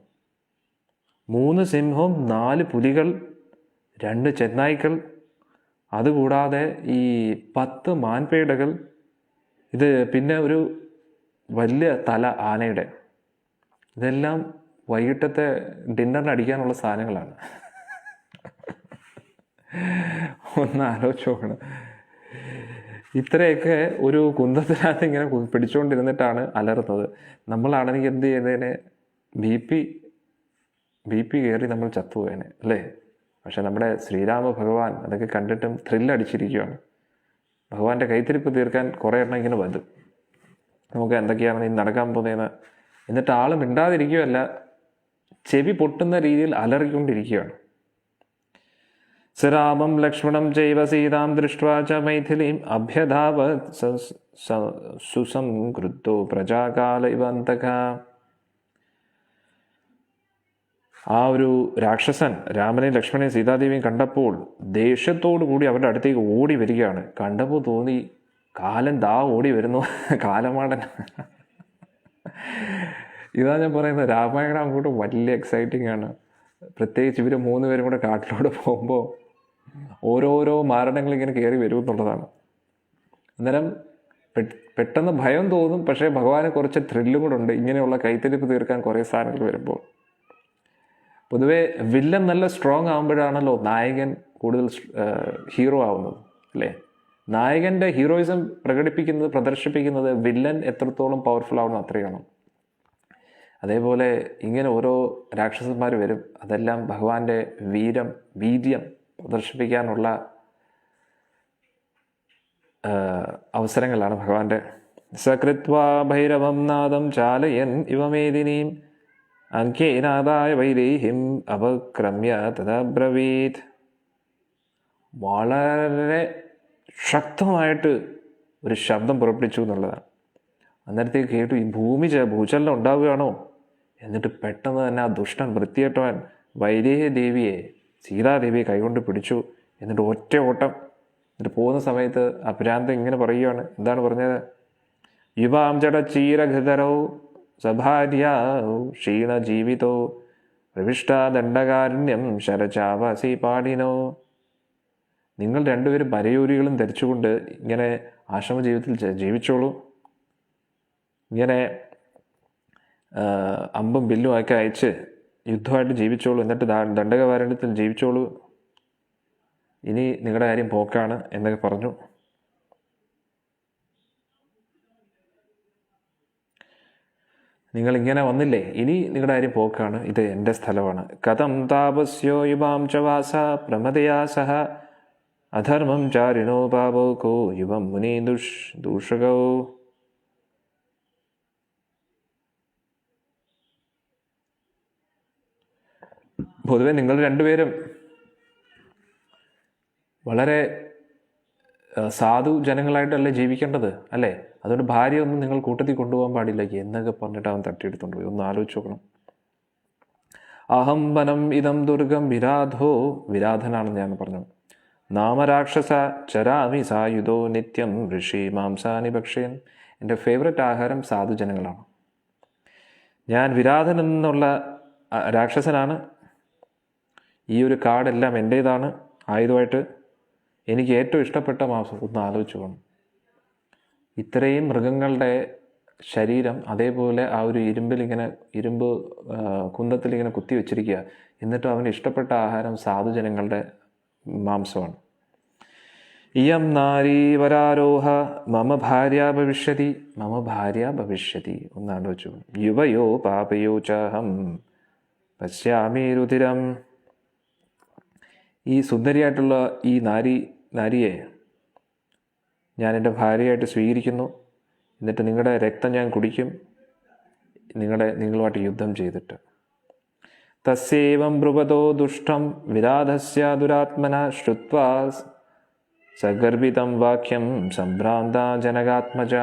3 സിംഹം, 4 പുലികൾ, 2 ചെന്നായ്ക്കൾ, അതുകൂടാതെ ഈ 10 മാൻപേടകൾ, ഇത് പിന്നെ ഒരു വലിയ തല ആനയുടെ. ഇതെല്ലാം വൈകിട്ടത്തെ ഡിന്നറിന് അടിക്കാനുള്ള സാധനങ്ങളാണ്. ഒന്ന് ആലോചിച്ച് നോക്കണം. ഇത്രയൊക്കെ ഒരു കുന്തത്തിനകത്ത് ഇങ്ങനെ പിടിച്ചുകൊണ്ടിരുന്നിട്ടാണ് അലറുന്നത്. നമ്മളാണെങ്കിൽ എന്ത് ചെയ്തേനെ? ബി പി കയറി നമ്മൾ ചത്തുപോയേനെ അല്ലേ? പക്ഷെ നമ്മുടെ ശ്രീരാമ ഭഗവാൻ അതൊക്കെ കണ്ടിട്ടും ത്രില്ലടിച്ചിരിക്കുകയാണ്. ഭഗവാന്റെ കൈത്തിരിപ്പ് തീർക്കാൻ കുറേ എണ്ണം ഇങ്ങനെ വരും. നമുക്ക് എന്തൊക്കെയാണ് ഈ നടക്കാൻ പോകുന്നതെന്ന്. എന്നിട്ട് ആൾ മിണ്ടാതിരിക്കുകയല്ല, ചെവി പൊട്ടുന്ന രീതിയിൽ അലറിക്കൊണ്ടിരിക്കുകയാണ്. സരാമം ലക്ഷ്മണം ചൈവ സീതാം ദൃഷ്ട്വാ ച മൈഥിലീം അഭ്യധാവത് സുസംകൃതോ പ്രജാകാല ഇവ അന്തക. ആ ഒരു രാക്ഷസൻ രാമനെയും ലക്ഷ്മണനെയും സീതാദേവിയും കണ്ടപ്പോൾ ദേഷ്യത്തോടു കൂടി അവരുടെ അടുത്തേക്ക് ഓടി വരികയാണ്. കണ്ടപ്പോൾ തോന്നി കാലൻ ദാ ഓടി വരുന്നു, കാലമാടൻ. ഇതാ ഞാൻ പറയുന്നത്, രാമായണം അങ്ങോട്ട് വലിയ എക്സൈറ്റിംഗ് ആണ്. പ്രത്യേകിച്ച് ഇവർ 3 പേരും കൂടെ കാട്ടിലൂടെ പോകുമ്പോൾ ഓരോരോ മാരണങ്ങൾ ഇങ്ങനെ കയറി വരും എന്നുള്ളതാണ്. അന്നേരം പെട്ടെന്ന് ഭയം തോന്നും, പക്ഷേ ഭഗവാന് കുറച്ച് ത്രില്ലും കൂടെ ഉണ്ട്. ഇങ്ങനെയുള്ള കൈത്തിരിപ്പ് തീർക്കാൻ കുറേ സാധനങ്ങൾ വരുമ്പോൾ. പൊതുവേ വില്ലൻ നല്ല സ്ട്രോങ് ആകുമ്പോഴാണല്ലോ നായകൻ കൂടുതൽ ഹീറോ ആവുന്നത് അല്ലേ? നായകൻ്റെ ഹീറോയിസം പ്രദർശിപ്പിക്കുന്നത് വില്ലൻ എത്രത്തോളം പവർഫുൾ ആവുന്നു അത്രയാണ്. അതേപോലെ ഇങ്ങനെ ഓരോ രാക്ഷസന്മാർ വരും. അതെല്ലാം ഭഗവാന്റെ വീര്യം പ്രദർശിപ്പിക്കാനുള്ള അവസരങ്ങളാണ് ഭഗവാന്റെ. സകൃത്വാ ഭൈരവം നാദം ചാലയൻ ഇവമേദിനീം അങ്കേനാദായ വൈദേഹിം അപക്രമ്യ തദബ്രവീത്. വളരെ ശക്തമായിട്ട് ഒരു ശബ്ദം പുറപ്പെടുവിച്ചു എന്നുള്ളതാണ്. അന്നേരത്തേക്ക് കേട്ടു ഈ ഭൂചലനം ഉണ്ടാവുകയാണോ. എന്നിട്ട് പെട്ടെന്ന് തന്നെ ആ ദുഷ്ടൻ വൃത്തികെട്ടവൻ വൈദേഹി ദേവിയെ, സീതാദേവിയെ കൈകൊണ്ട് പിടിച്ചു. എന്നിട്ട് ഒറ്റ ഓട്ടം. എന്നിട്ട് പോകുന്ന സമയത്ത് ആ ഭ്രാന്തൻ ഇങ്ങനെ പറയുകയാണ്. എന്താണ് പറഞ്ഞത്? യുവാം ജടചീരഘതരോ സഭാര്യാ ക്ഷീണ ജീവിതോ പ്രവിഷ്ടാദണ്ഡകാരുണ്യം ശരചാവാസി പാടിനോ. നിങ്ങൾ രണ്ടുപേരും പരയൂരികളും ധരിച്ചുകൊണ്ട് ഇങ്ങനെ ആശ്രമ ജീവിതത്തിൽ ജീവിച്ചോളൂ. ഇങ്ങനെ അമ്പും ബില്ലും ഒക്കെ അയച്ച് യുദ്ധമായിട്ട് ജീവിച്ചോളൂ. എന്നിട്ട് ദണ്ഡകവാരണ്യത്തിൽ ജീവിച്ചോളൂ. ഇനി നിങ്ങളുടെ കാര്യം പോക്കാണ് എന്നൊക്കെ പറഞ്ഞു. നിങ്ങളിങ്ങനെ വന്നില്ലേ, ഇനി നിങ്ങളുടെ കാര്യം പോക്കാണ്. ഇത് എൻ്റെ സ്ഥലമാണ്. കഥം താപസ്യോ യുവാം ച വാസ പ്രമദയാ സഹ അധർമ്മം ചാരിണോ പാപോകോ യുവം മുനി ദൂഷകോ. പൊതുവെ നിങ്ങൾ രണ്ടുപേരും വളരെ സാധു ജനങ്ങളായിട്ടല്ലേ ജീവിക്കേണ്ടത്, അല്ലേ? അതുകൊണ്ട് ഭാര്യ ഒന്നും നിങ്ങൾ കൂട്ടത്തിൽ കൊണ്ടുപോകാൻ പാടില്ല എന്നൊക്കെ പറഞ്ഞിട്ട് അവൻ തട്ടിയെടുത്തോണ്ട് പോയി. ഒന്ന് ആലോചിച്ച് നോക്കണം. അഹം വനം ഇതം ദുർഗം വിരാധോ, വിരാധനാണെന്ന് ഞാൻ പറഞ്ഞു. നാമരാക്ഷസ ചരാമി സായുധോ നിത്യം ഋഷി മാംസാനി ഭക്ഷ്യൻ. എൻ്റെ ഫേവററ്റ് ആഹാരം സാധുജനങ്ങളാണ്. ഞാൻ വിരാധൻ എന്നുള്ള രാക്ഷസനാണ്. ഈ ഒരു കാടെല്ലാം എൻ്റേതാണ് ആയുധമായിട്ട്. എനിക്ക് ഏറ്റവും ഇഷ്ടപ്പെട്ട മാംസം. ഒന്ന് ആലോചിച്ച് പോകണം. ഇത്രയും മൃഗങ്ങളുടെ ശരീരം അതേപോലെ ആ ഒരു ഇരുമ്പ് കുന്തത്തിലിങ്ങനെ കുത്തി വെച്ചിരിക്കുക. എന്നിട്ടും അവന് ഇഷ്ടപ്പെട്ട ആഹാരം സാധുജനങ്ങളുടെ മാംസമാണ്. ഇയം നാരീ വരാരോഹ മമ ഭാര്യ ഭവിഷ്യതി, മമ ഭാര്യ ഭവിഷ്യതി. ഒന്ന് ആലോചിച്ചു. യുവയോ പാപയോ ചഹം പശ്യാമി രുധിരം. ഈ സുന്ദരിയായിട്ടുള്ള ഈ നാരിയെ ഞാൻ എൻ്റെ സ്വീകരിക്കുന്നു. എന്നിട്ട് നിങ്ങളുടെ രക്തം ഞാൻ കുടിക്കും, നിങ്ങളുമായിട്ട് യുദ്ധം ചെയ്തിട്ട്. തസ്യേവം ബ്രുവതോ ദുഷ്ടം വിരാധസ്യ ദുരാത്മന ശ്രുത്വാ സഗർഭിതം വാക്യം സംഭ്രാന്ത ജനകാത്മജ.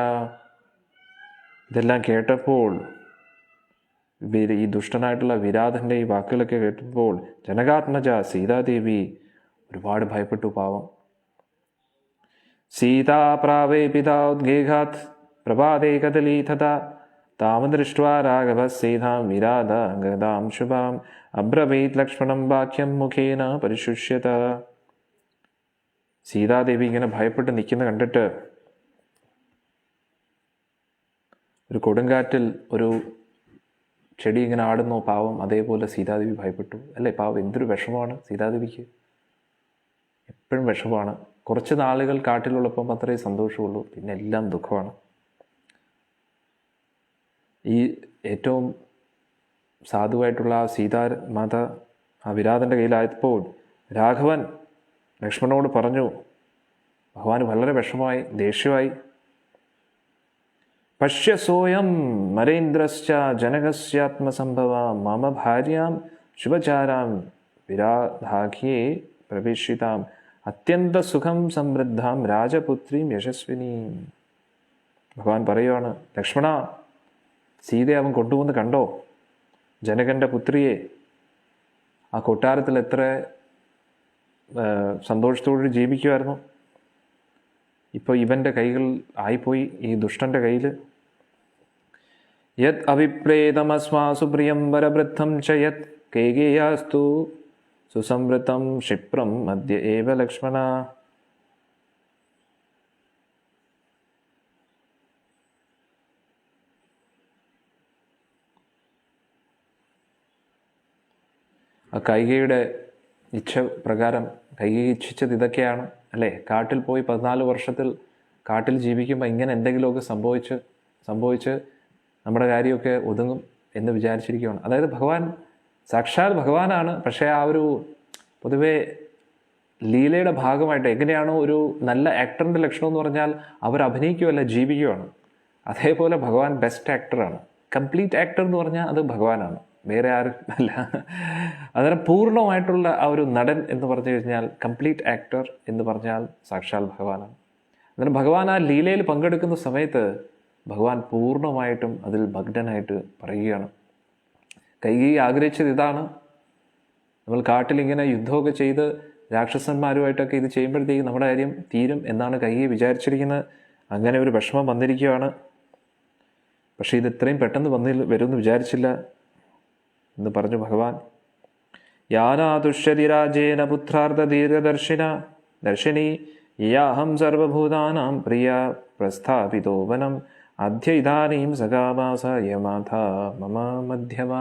ഇതെല്ലാം കേട്ടപ്പോൾ, ഈ ദുഷ്ടനായിട്ടുള്ള വിരാധൻ്റെ ഈ വാക്കുകളൊക്കെ കേട്ടപ്പോൾ ജനകാത്മജ സീതാദേവി ഒരുപാട് ഭയപ്പെട്ടു. പാവം. സീതാ പ്രാവേ പിതാ ഉദ്ഗേഹാത് പ്രഭാതേ കദലീ തഥാ താം ദൃഷ്ട്വാ രാഘവ സീതാം വിരാധ ഗതാം ശുഭാം അബ്രവീത് ലക്ഷ്മണം വാക്യം മുഖേന പരിശുഷ്യത. സീതാദേവി ഇങ്ങനെ ഭയപ്പെട്ട് നിൽക്കുന്ന കണ്ടിട്ട് ഒരു കൊടുങ്കാറ്റിൽ ഒരു ചെടി ഇങ്ങനെ ആടുന്നു പാവം, അതേപോലെ സീതാദേവി ഭയപ്പെട്ടു. അല്ലേ? പാവം, എന്തൊരു വിഷമമാണ് സീതാദേവിക്ക്. എപ്പോഴും വിഷമമാണ്. കുറച്ച് നാളുകൾ കാട്ടിലുള്ളപ്പം അത്രയും സന്തോഷമുള്ളൂ, പിന്നെ എല്ലാം ദുഃഖമാണ്. ഈ ഏറ്റവും സാധുവായിട്ടുള്ള ആ സീതാമാത ആ വിരാതൻ്റെ കയ്യിലായപ്പോൾ രാഘവൻ ലക്ഷ്മണനോട് പറഞ്ഞു. ഭഗവാന് വളരെ വിഷമമായി, ദേഷ്യമായി. പശ്യസോയം നരേന്ദ്രശ്ച ജനകസ്യാത്മസംഭവ മമ ഭാര്യാം ശുഭചാരാം വിരാധാഖ്യേ പ്രവേശിതാം അത്യന്ത സുഖം സമൃദ്ധാം രാജപുത്രീം യശസ്വിനീം. ഭഗവാൻ പറയുവാണ്, ലക്ഷ്മണ, സീതയെ അവൻ കൊണ്ടുവന്ന് കണ്ടോ? ജനകൻ്റെ പുത്രിയെ. ആ കൊട്ടാരത്തിൽ എത്ര സന്തോഷത്തോടെ ജീവിക്കുമായിരുന്നു. ഇപ്പോൾ ഇവൻ്റെ കൈകൾ ആയിപ്പോയി, ഈ ദുഷ്ടൻ്റെ കയ്യിൽ. യത് അഭിപ്രേതമസ്മാസു പ്രിയം വരവൃദ്ധം ച യത് കേകേയാസ്തു സുസംവൃതം ക്ഷിപ്രം മധ്യ ഏവ ലക്ഷ്മണ. ആ കൈകയുടെ ഇച്ഛ പ്രകാരം കൈകൈ ഇച്ഛിച്ചത് ഇതൊക്കെയാണ്, അല്ലേ? കാട്ടിൽ പോയി 14 വർഷത്തിൽ കാട്ടിൽ ജീവിക്കുമ്പോൾ ഇങ്ങനെ എന്തെങ്കിലുമൊക്കെ സംഭവിച്ച് നമ്മുടെ കാര്യമൊക്കെ ഒതുങ്ങും എന്ന് വിചാരിച്ചിരിക്കുകയാണ്. അതായത് ഭഗവാൻ സാക്ഷാൽ ഭഗവാനാണ്. പക്ഷേ ആ ഒരു പൊതുവെ ലീലയുടെ ഭാഗമായിട്ട് എങ്ങനെയാണോ ഒരു നല്ല ആക്ടറിൻ്റെ ലക്ഷണം എന്ന് പറഞ്ഞാൽ അവർ അഭിനയിക്കുകയല്ല, ജീവിക്കുകയാണ്. അതേപോലെ ഭഗവാൻ ബെസ്റ്റ് ആക്ടറാണ്. കംപ്ലീറ്റ് ആക്ടർ എന്ന് പറഞ്ഞാൽ അത് ഭഗവാനാണ്, വേറെ ആരും അല്ല. അന്നേരം പൂർണ്ണമായിട്ടുള്ള ആ ഒരു നടൻ എന്ന് പറഞ്ഞു കഴിഞ്ഞാൽ, കംപ്ലീറ്റ് ആക്ടർ എന്ന് പറഞ്ഞാൽ സാക്ഷാൽ ഭഗവാനാണ്. അന്നേരം ഭഗവാൻ ആ ലീലയിൽ പങ്കെടുക്കുന്ന സമയത്ത് ഭഗവാൻ പൂർണ്ണമായിട്ടും അതിൽ ഭഗ്നനായിട്ട് പറയുകയാണ്. കൈകേയി ആഗ്രഹിച്ചത് ഇതാണ്. നമ്മൾ കാട്ടിലിങ്ങനെ യുദ്ധമൊക്കെ ചെയ്ത് രാക്ഷസന്മാരുമായിട്ടൊക്കെ ഇത് ചെയ്യുമ്പോഴത്തേക്ക് നമ്മുടെ കാര്യം തീരും എന്നാണ് കൈകേയി വിചാരിച്ചിരിക്കുന്നത്. അങ്ങനെ ഒരു വിഷമം വന്നിരിക്കുകയാണ്. പക്ഷേ ഇത് ഇത്രയും പെട്ടെന്ന് വരുമെന്ന് വിചാരിച്ചില്ല എന്ന് പറഞ്ഞു ഭഗവാൻ. യാനാതുഷ്യതിരാജേന പുത്രാർത്ഥ ദീർഘദർശിനി യാഹം സർവഭൂതാനാം പ്രിയ പ്രസ്ഥാപിതോ വനം അദ്യ ഇദാനീം സകാമാസ യമാഥ മമ മധ്യമ.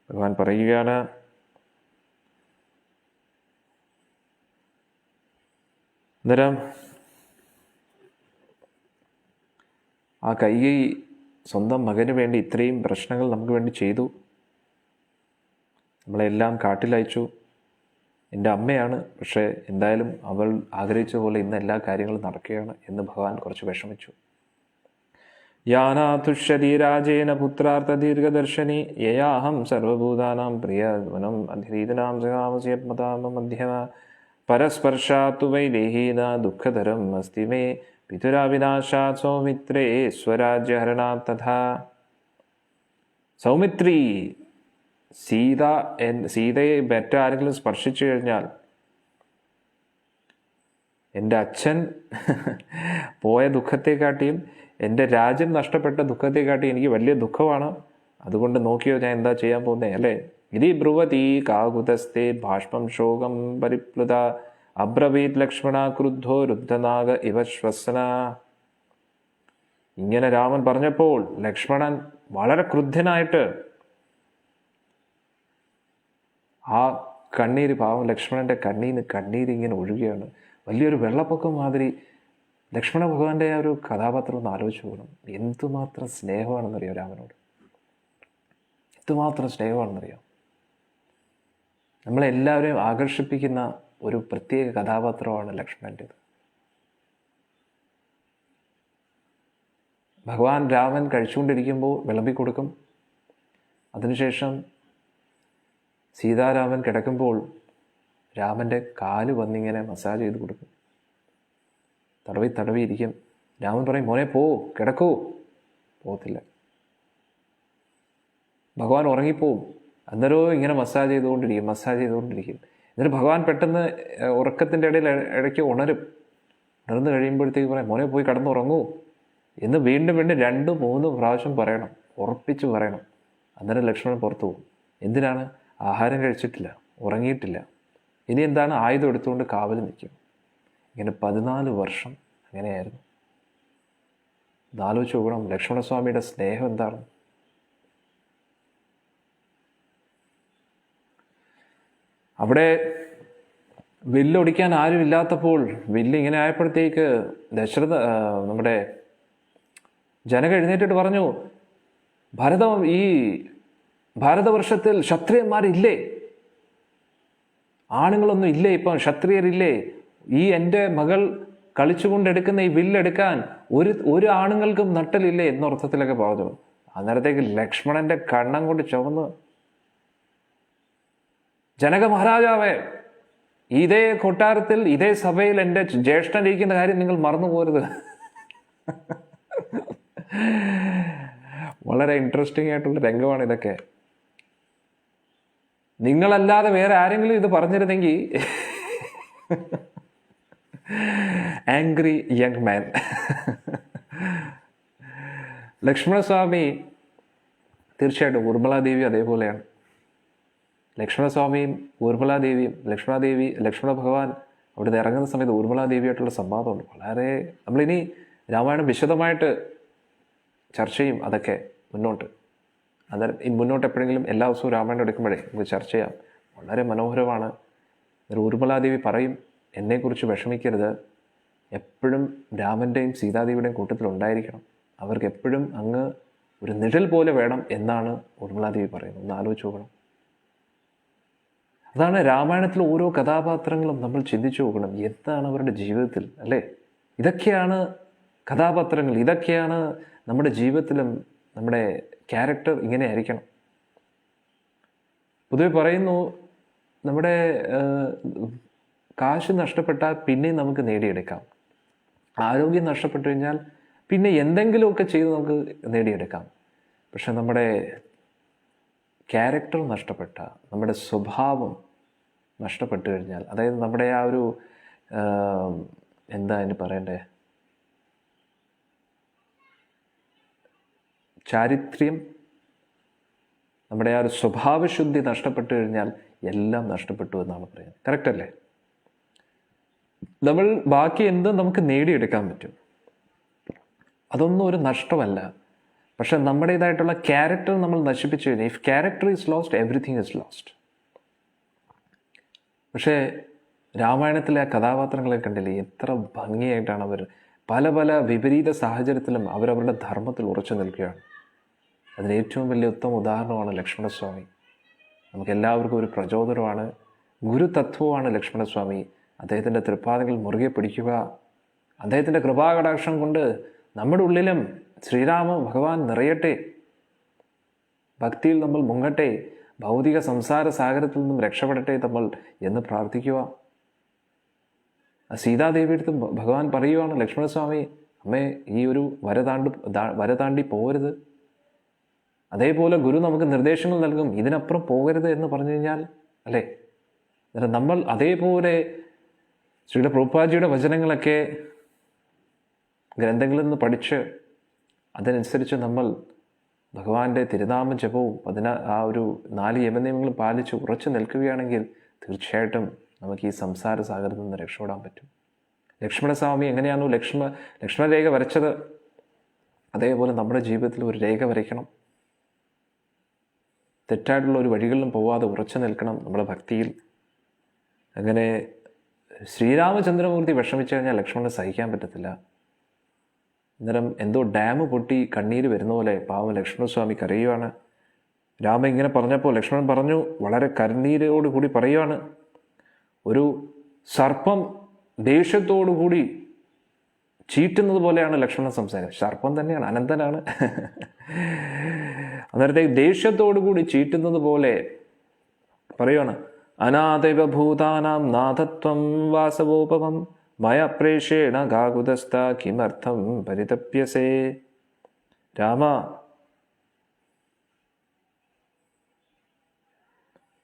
ഭഗവാൻ പറയുകയാണ്, അന്നേരം ആ കൈകേയി സ്വന്തം മകന് വേണ്ടി ഇത്രയും പ്രശ്നങ്ങൾ നമുക്ക് വേണ്ടി ചെയ്തു. നമ്മളെല്ലാം കാട്ടിലയച്ചു. എൻ്റെ അമ്മയാണ്, പക്ഷേ എന്തായാലും അവൾ ആഗ്രഹിച്ച പോലെ ഇന്ന് എല്ലാ കാര്യങ്ങളും നടക്കുകയാണ് എന്ന് ഭഗവാൻ കുറച്ച് വിഷമിച്ചു. യാനാതുഷ്യതിരാജേന പുത്രാർത്ഥ ദീർഘദർശിനി യയാഹം സർവഭൂതാനാം പ്രിയവനം അധിരീതനാം സകാമസ്യത്മതാമ മധ്യമ പരസ്പർശാത്തു വൈദേഹീന ദുഃഖതരം അസ്തി മേ പിതുരാവിനാശാത് സൗമിത്രേ സ്വരാജ്യഹരണാത് തഥാ. സൗമിത്രി, സീതയെ മറ്റാരെങ്കിലും സ്പർശിച്ചു കഴിഞ്ഞാൽ എൻ്റെ അച്ഛൻ പോയ ദുഃഖത്തെക്കാട്ടിയും എൻ്റെ രാജ്യം നഷ്ടപ്പെട്ട ദുഃഖത്തെക്കാട്ടിയും എനിക്ക് വലിയ ദുഃഖമാണ്. അതുകൊണ്ട് നോക്കിയോ ഞാൻ എന്താ ചെയ്യാൻ പോകുന്നേ അല്ലേ. ഇതി ബ്രുവതി കാകുതസ്തേ ഭാഷ്പം ശോകം പരിപ്ലുത അബ്രവീത് ലക്ഷ്മണ ക്രുദ്ധോ രുദ്ധനാഗ ഇവ ശ്വസന. ഇങ്ങനെ രാമൻ പറഞ്ഞപ്പോൾ ലക്ഷ്മണൻ വളരെ ക്രുദ്ധനായിട്ട് ആ കണ്ണീര്, പാവം ലക്ഷ്മണൻ്റെ കണ്ണീര് ഇങ്ങനെ ഒഴുകുകയാണ്. വലിയൊരു വെള്ളപ്പൊക്കം മാതിരി. ലക്ഷ്മണ ഭഗവാന്റെ ആ ഒരു കഥാപാത്രം ഒന്ന് ആലോചിച്ച് പോകണം. എന്തുമാത്രം സ്നേഹമാണെന്നറിയാം രാമനോട്, എന്തുമാത്രം സ്നേഹമാണെന്നറിയാം. നമ്മളെല്ലാവരെയും ആകർഷിപ്പിക്കുന്ന ഒരു പ്രത്യേക കഥാപാത്രമാണ് ലക്ഷ്മണൻ്റേത്. ഭഗവാൻ രാമൻ കഴിച്ചുകൊണ്ടിരിക്കുമ്പോൾ വിളമ്പിക്കൊടുക്കും. അതിനുശേഷം സീതാരാമൻ കിടക്കുമ്പോൾ രാമൻ്റെ കാല് വന്നിങ്ങനെ മസാജ് ചെയ്ത് കൊടുക്കും. തടവിയിരിക്കും. രാമൻ പറയും, മോനെ പോ, കിടക്കൂ. പോകത്തില്ല. ഭഗവാൻ ഉറങ്ങിപ്പോവും. അന്നേരവും ഇങ്ങനെ മസാജ് ചെയ്തുകൊണ്ടിരിക്കും. എന്നിട്ട് ഭഗവാൻ പെട്ടെന്ന് ഉറക്കത്തിൻ്റെ ഇടയ്ക്ക് ഉണർന്നു കഴിയുമ്പോഴത്തേക്ക് പറയും, മോനെ പോയി കിടന്നുറങ്ങൂ എന്ന് വീണ്ടും 2-3 പ്രാവശ്യം പറയണം, ഉറപ്പിച്ച് പറയണം. അന്നേരം ലക്ഷ്മണൻ പുറത്തു പോകും. എന്തിനാണ്? ആഹാരം കഴിച്ചിട്ടില്ല, ഉറങ്ങിയിട്ടില്ല. ഇനി എന്താണ്? ആയുധം എടുത്തുകൊണ്ട് കാവൽ നിൽക്കും. ഇങ്ങനെ 14 വർഷം അങ്ങനെയായിരുന്നു. ഇതാലോചിച്ച് നോക്കണം ലക്ഷ്മണസ്വാമിയുടെ സ്നേഹം എന്താണ്. അവിടെ വില്ലൊടിക്കാൻ ആരും ഇല്ലാത്തപ്പോൾ, വില്ലിങ്ങനെ ആയപ്പോഴത്തേക്ക് നമ്മുടെ ജനക എഴുന്നേറ്റിട്ട് പറഞ്ഞു, ഈ ഭാരതവർഷത്തിൽ ക്ഷത്രിയന്മാരില്ലേ? ആണുങ്ങളൊന്നും ഇല്ലേ? ഇപ്പം ക്ഷത്രിയരില്ലേ? ഈ എൻ്റെ മകൾ കളിച്ചുകൊണ്ടെടുക്കുന്ന ഈ വില്ലെടുക്കാൻ ഒരു ആണുങ്ങൾക്കും നട്ടലില്ലേ എന്നർത്ഥത്തിലൊക്കെ പറഞ്ഞു. അന്നേരത്തേക്ക് ലക്ഷ്മണന്റെ കണ്ണം കൊണ്ട് ചുവന്ന്, ജനക മഹാരാജാവേ, ഇതേ കൊട്ടാരത്തിൽ ഇതേ സഭയിൽ എൻ്റെ ജ്യേഷ്ഠൻ ഇരിക്കുന്ന കാര്യം നിങ്ങൾ മറന്നു പോരുത്. വളരെ ഇൻട്രസ്റ്റിംഗ് ആയിട്ടുള്ള രംഗമാണ് ഇതൊക്കെ. നിങ്ങളല്ലാതെ വേറെ ആരെങ്കിലും ഇത് പറഞ്ഞിരുന്നെങ്കിൽ ആംഗ്രി യങ് മാൻ. ലക്ഷ്മണസ്വാമി തീർച്ചയായിട്ടും ഊർമിളാദേവി അതേപോലെയാണ്. ലക്ഷ്മണസ്വാമിയും ഊർമിളാദേവിയും, ലക്ഷ്മണ ഭഗവാൻ അവിടുന്ന് ഇറങ്ങുന്ന സമയത്ത് ഊർമിളാദേവിയായിട്ടുള്ള സംവാദമുണ്ട്. വളരെ നമ്മളിനി രാമായണം വിശദമായിട്ട് ചർച്ച ചെയ്യും അതൊക്കെ മുന്നോട്ട്. അന്നേരം മുന്നോട്ട് എപ്പോഴെങ്കിലും എല്ലാ ദിവസവും രാമായണം എടുക്കുമ്പോഴേ നമുക്ക് ചർച്ച ചെയ്യാം. വളരെ മനോഹരമാണ്. ഊർമിളാദേവി പറയും, എന്നെക്കുറിച്ച് വിഷമിക്കരുത്, എപ്പോഴും രാമൻ്റെയും സീതാദേവിയുടെയും കൂട്ടത്തിലുണ്ടായിരിക്കണം, അവർക്ക് എപ്പോഴും അങ്ങ് ഒരു നിഴൽ പോലെ വേണം എന്നാണ് ഊർമിളാദേവി പറയുന്നത്. ഒന്ന് ആലോചിച്ച് നോക്കണം. അതാണ് രാമായണത്തിലെ ഓരോ കഥാപാത്രങ്ങളും നമ്മൾ ചിന്തിച്ചു നോക്കണം, എന്താണ് അവരുടെ ജീവിതത്തിൽ, അല്ലേ? ഇതൊക്കെയാണ് കഥാപാത്രങ്ങൾ, ഇതൊക്കെയാണ് നമ്മുടെ ജീവിതത്തിലും നമ്മുടെ ക്യാരക്ടർ ഇങ്ങനെ ആയിരിക്കണം. പൊതുവെ പറയുന്നു, നമ്മുടെ കാശ് നഷ്ടപ്പെട്ടാൽ പിന്നെയും നമുക്ക് നേടിയെടുക്കാം. ആരോഗ്യം നഷ്ടപ്പെട്ടു കഴിഞ്ഞാൽ പിന്നെ എന്തെങ്കിലുമൊക്കെ ചെയ്ത് നമുക്ക് നേടിയെടുക്കാം. പക്ഷെ നമ്മുടെ ക്യാരക്ടർ നഷ്ടപ്പെട്ട, നമ്മുടെ സ്വഭാവം നഷ്ടപ്പെട്ടു കഴിഞ്ഞാൽ, അതായത് നമ്മുടെ ആ ഒരു എന്താ അതിന് പറയണ്ടേ, ചാരിത്ര്യം, നമ്മുടെ ആ ഒരു സ്വഭാവശുദ്ധി നഷ്ടപ്പെട്ടു കഴിഞ്ഞാൽ എല്ലാം നഷ്ടപ്പെട്ടു എന്നാണ് പറയുന്നത്. കറക്റ്റ് അല്ലേ? നമ്മൾ ബാക്കി എന്തും നമുക്ക് നേടിയെടുക്കാൻ പറ്റും, അതൊന്നും ഒരു നഷ്ടമല്ല. പക്ഷെ നമ്മുടേതായിട്ടുള്ള ക്യാരക്ടർ നമ്മൾ നശിപ്പിച്ചു കഴിഞ്ഞാൽ, if character is lost everything is lost. പക്ഷേ രാമായണത്തിലെ ആ കഥാപാത്രങ്ങളെ കണ്ടില്ലേ, എത്ര ഭംഗിയായിട്ടാണ് അവർ പല പല വിപരീത സാഹചര്യത്തിലും അവരവരുടെ ധർമ്മത്തിൽ ഉറച്ചു നിൽക്കുകയാണ്. അതിന് ഏറ്റവും വലിയ ഉത്തമ ഉദാഹരണമാണ് ലക്ഷ്മണസ്വാമി. നമുക്കെല്ലാവർക്കും ഒരു പ്രചോദനമാണ്, ഗുരുതത്വമാണ് ലക്ഷ്മണസ്വാമി. അദ്ദേഹത്തിൻ്റെ തൃപ്പാദങ്ങൾ മുറുകെ പിടിക്കുക. അദ്ദേഹത്തിൻ്റെ കൃപാകടാക്ഷം കൊണ്ട് നമ്മുടെ ഉള്ളിലും ശ്രീരാമ ഭഗവാൻ നിറയട്ടെ, ഭക്തിയിൽ നമ്മൾ മുങ്ങട്ടെ, ഭൗതിക സംസാര സാഗരത്തിൽ നിന്നും രക്ഷപ്പെടട്ടെ നമ്മൾ എന്ന് പ്രാർത്ഥിക്കുക. സീതാദേവി അടുത്ത് ഭഗവാൻ പറയുവാണ്, ലക്ഷ്മണസ്വാമി അമ്മേ ഈ ഒരു വര താണ്ടി പോകരുത്. അതേപോലെ ഗുരു നമുക്ക് നിർദ്ദേശങ്ങൾ നൽകും, ഇതിനപ്പുറം പോകരുത് എന്ന് പറഞ്ഞു കഴിഞ്ഞാൽ അല്ലേ. അന്നേരം നമ്മൾ അതേപോലെ ശ്രീയുടെ പ്രഭുപാദിജിയുടെ വചനങ്ങളൊക്കെ ഗ്രന്ഥങ്ങളിൽ നിന്ന് പഠിച്ച് അതനുസരിച്ച് നമ്മൾ ഭഗവാന്റെ തിരുനാമ ജപവും ആ ഒരു 4 യമനിയമങ്ങളും പാലിച്ച് ഉറച്ചു നിൽക്കുകയാണെങ്കിൽ തീർച്ചയായിട്ടും നമുക്ക് ഈ സംസാര സാഗരത്തിൽ നിന്ന് രക്ഷപ്പെടാൻ പറ്റും. ലക്ഷ്മണസ്വാമി എങ്ങനെയാണോ ലക്ഷ്മണരേഖ വരച്ചത്, അതേപോലെ നമ്മുടെ ജീവിതത്തിൽ ഒരു രേഖ വരയ്ക്കണം. തെറ്റായിട്ടുള്ള ഒരു വഴികളിലും പോവാതെ ഉറച്ചു നിൽക്കണം നമ്മുടെ ഭക്തിയിൽ. അങ്ങനെ ശ്രീരാമചന്ദ്രമൂർത്തി വിഷമിച്ചു കഴിഞ്ഞാൽ ലക്ഷ്മണന് സഹിക്കാൻ പറ്റത്തില്ല. അന്നേരം എന്തോ ഡാം പൊട്ടി കണ്ണീര് വരുന്ന പോലെ പാവം ലക്ഷ്മണസ്വാമി കരയുവാണ്. രാമൻ ഇങ്ങനെ പറഞ്ഞപ്പോൾ ലക്ഷ്മണൻ പറഞ്ഞു, വളരെ കണ്ണീരോടുകൂടി പറയുവാണ്, ഒരു സർപ്പം ദേഷ്യത്തോടുകൂടി ചീറ്റുന്നത് പോലെയാണ് ലക്ഷ്മണൻ സംസാരം. സർപ്പം തന്നെയാണ്, അനന്തനാണ്. അന്നേരത്തേക്ക് ദേഷ്യത്തോടുകൂടി ചീറ്റുന്നത് പോലെ പറയുവാണ്, അനാഥൈവ ഭൂതാനാം നാഥത്വം വാസവോപമം മയ പ്രേഷേണ ഗാകുതസ്ഥ കിമർത്ഥം പരിതപ്യസേ. രാമ,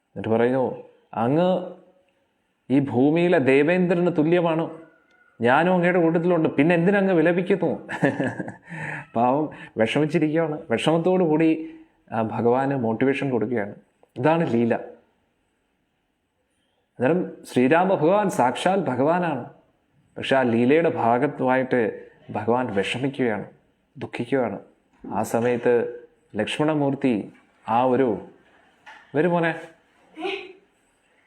എന്നിട്ട് പറയുന്നു, അങ്ങ് ഈ ഭൂമിയിലെ ദേവേന്ദ്രന് തുല്യമാണ്, ഞാനും അങ്ങയുടെ കൂട്ടത്തിലുണ്ട്, പിന്നെ എന്തിനങ്ങ് വിലപിക്കുന്നു? പാവം വിഷമിച്ചിരിക്കുകയാണ്. വിഷമത്തോടു കൂടി ഭഗവാന് മോട്ടിവേഷൻ കൊടുക്കുകയാണ്. ഇതാണ് ലീല. അന്നേരം ശ്രീരാമ ഭഗവാൻ സാക്ഷാൽ ഭഗവാനാണ്. പക്ഷെ ആ ലീലയുടെ ഭാഗത്തുമായിട്ട് ഭഗവാൻ വിഷമിക്കുകയാണ്, ദുഃഖിക്കുകയാണ്. ആ സമയത്ത് ലക്ഷ്മണമൂർത്തി ആ ഒരു വരും മോനെ,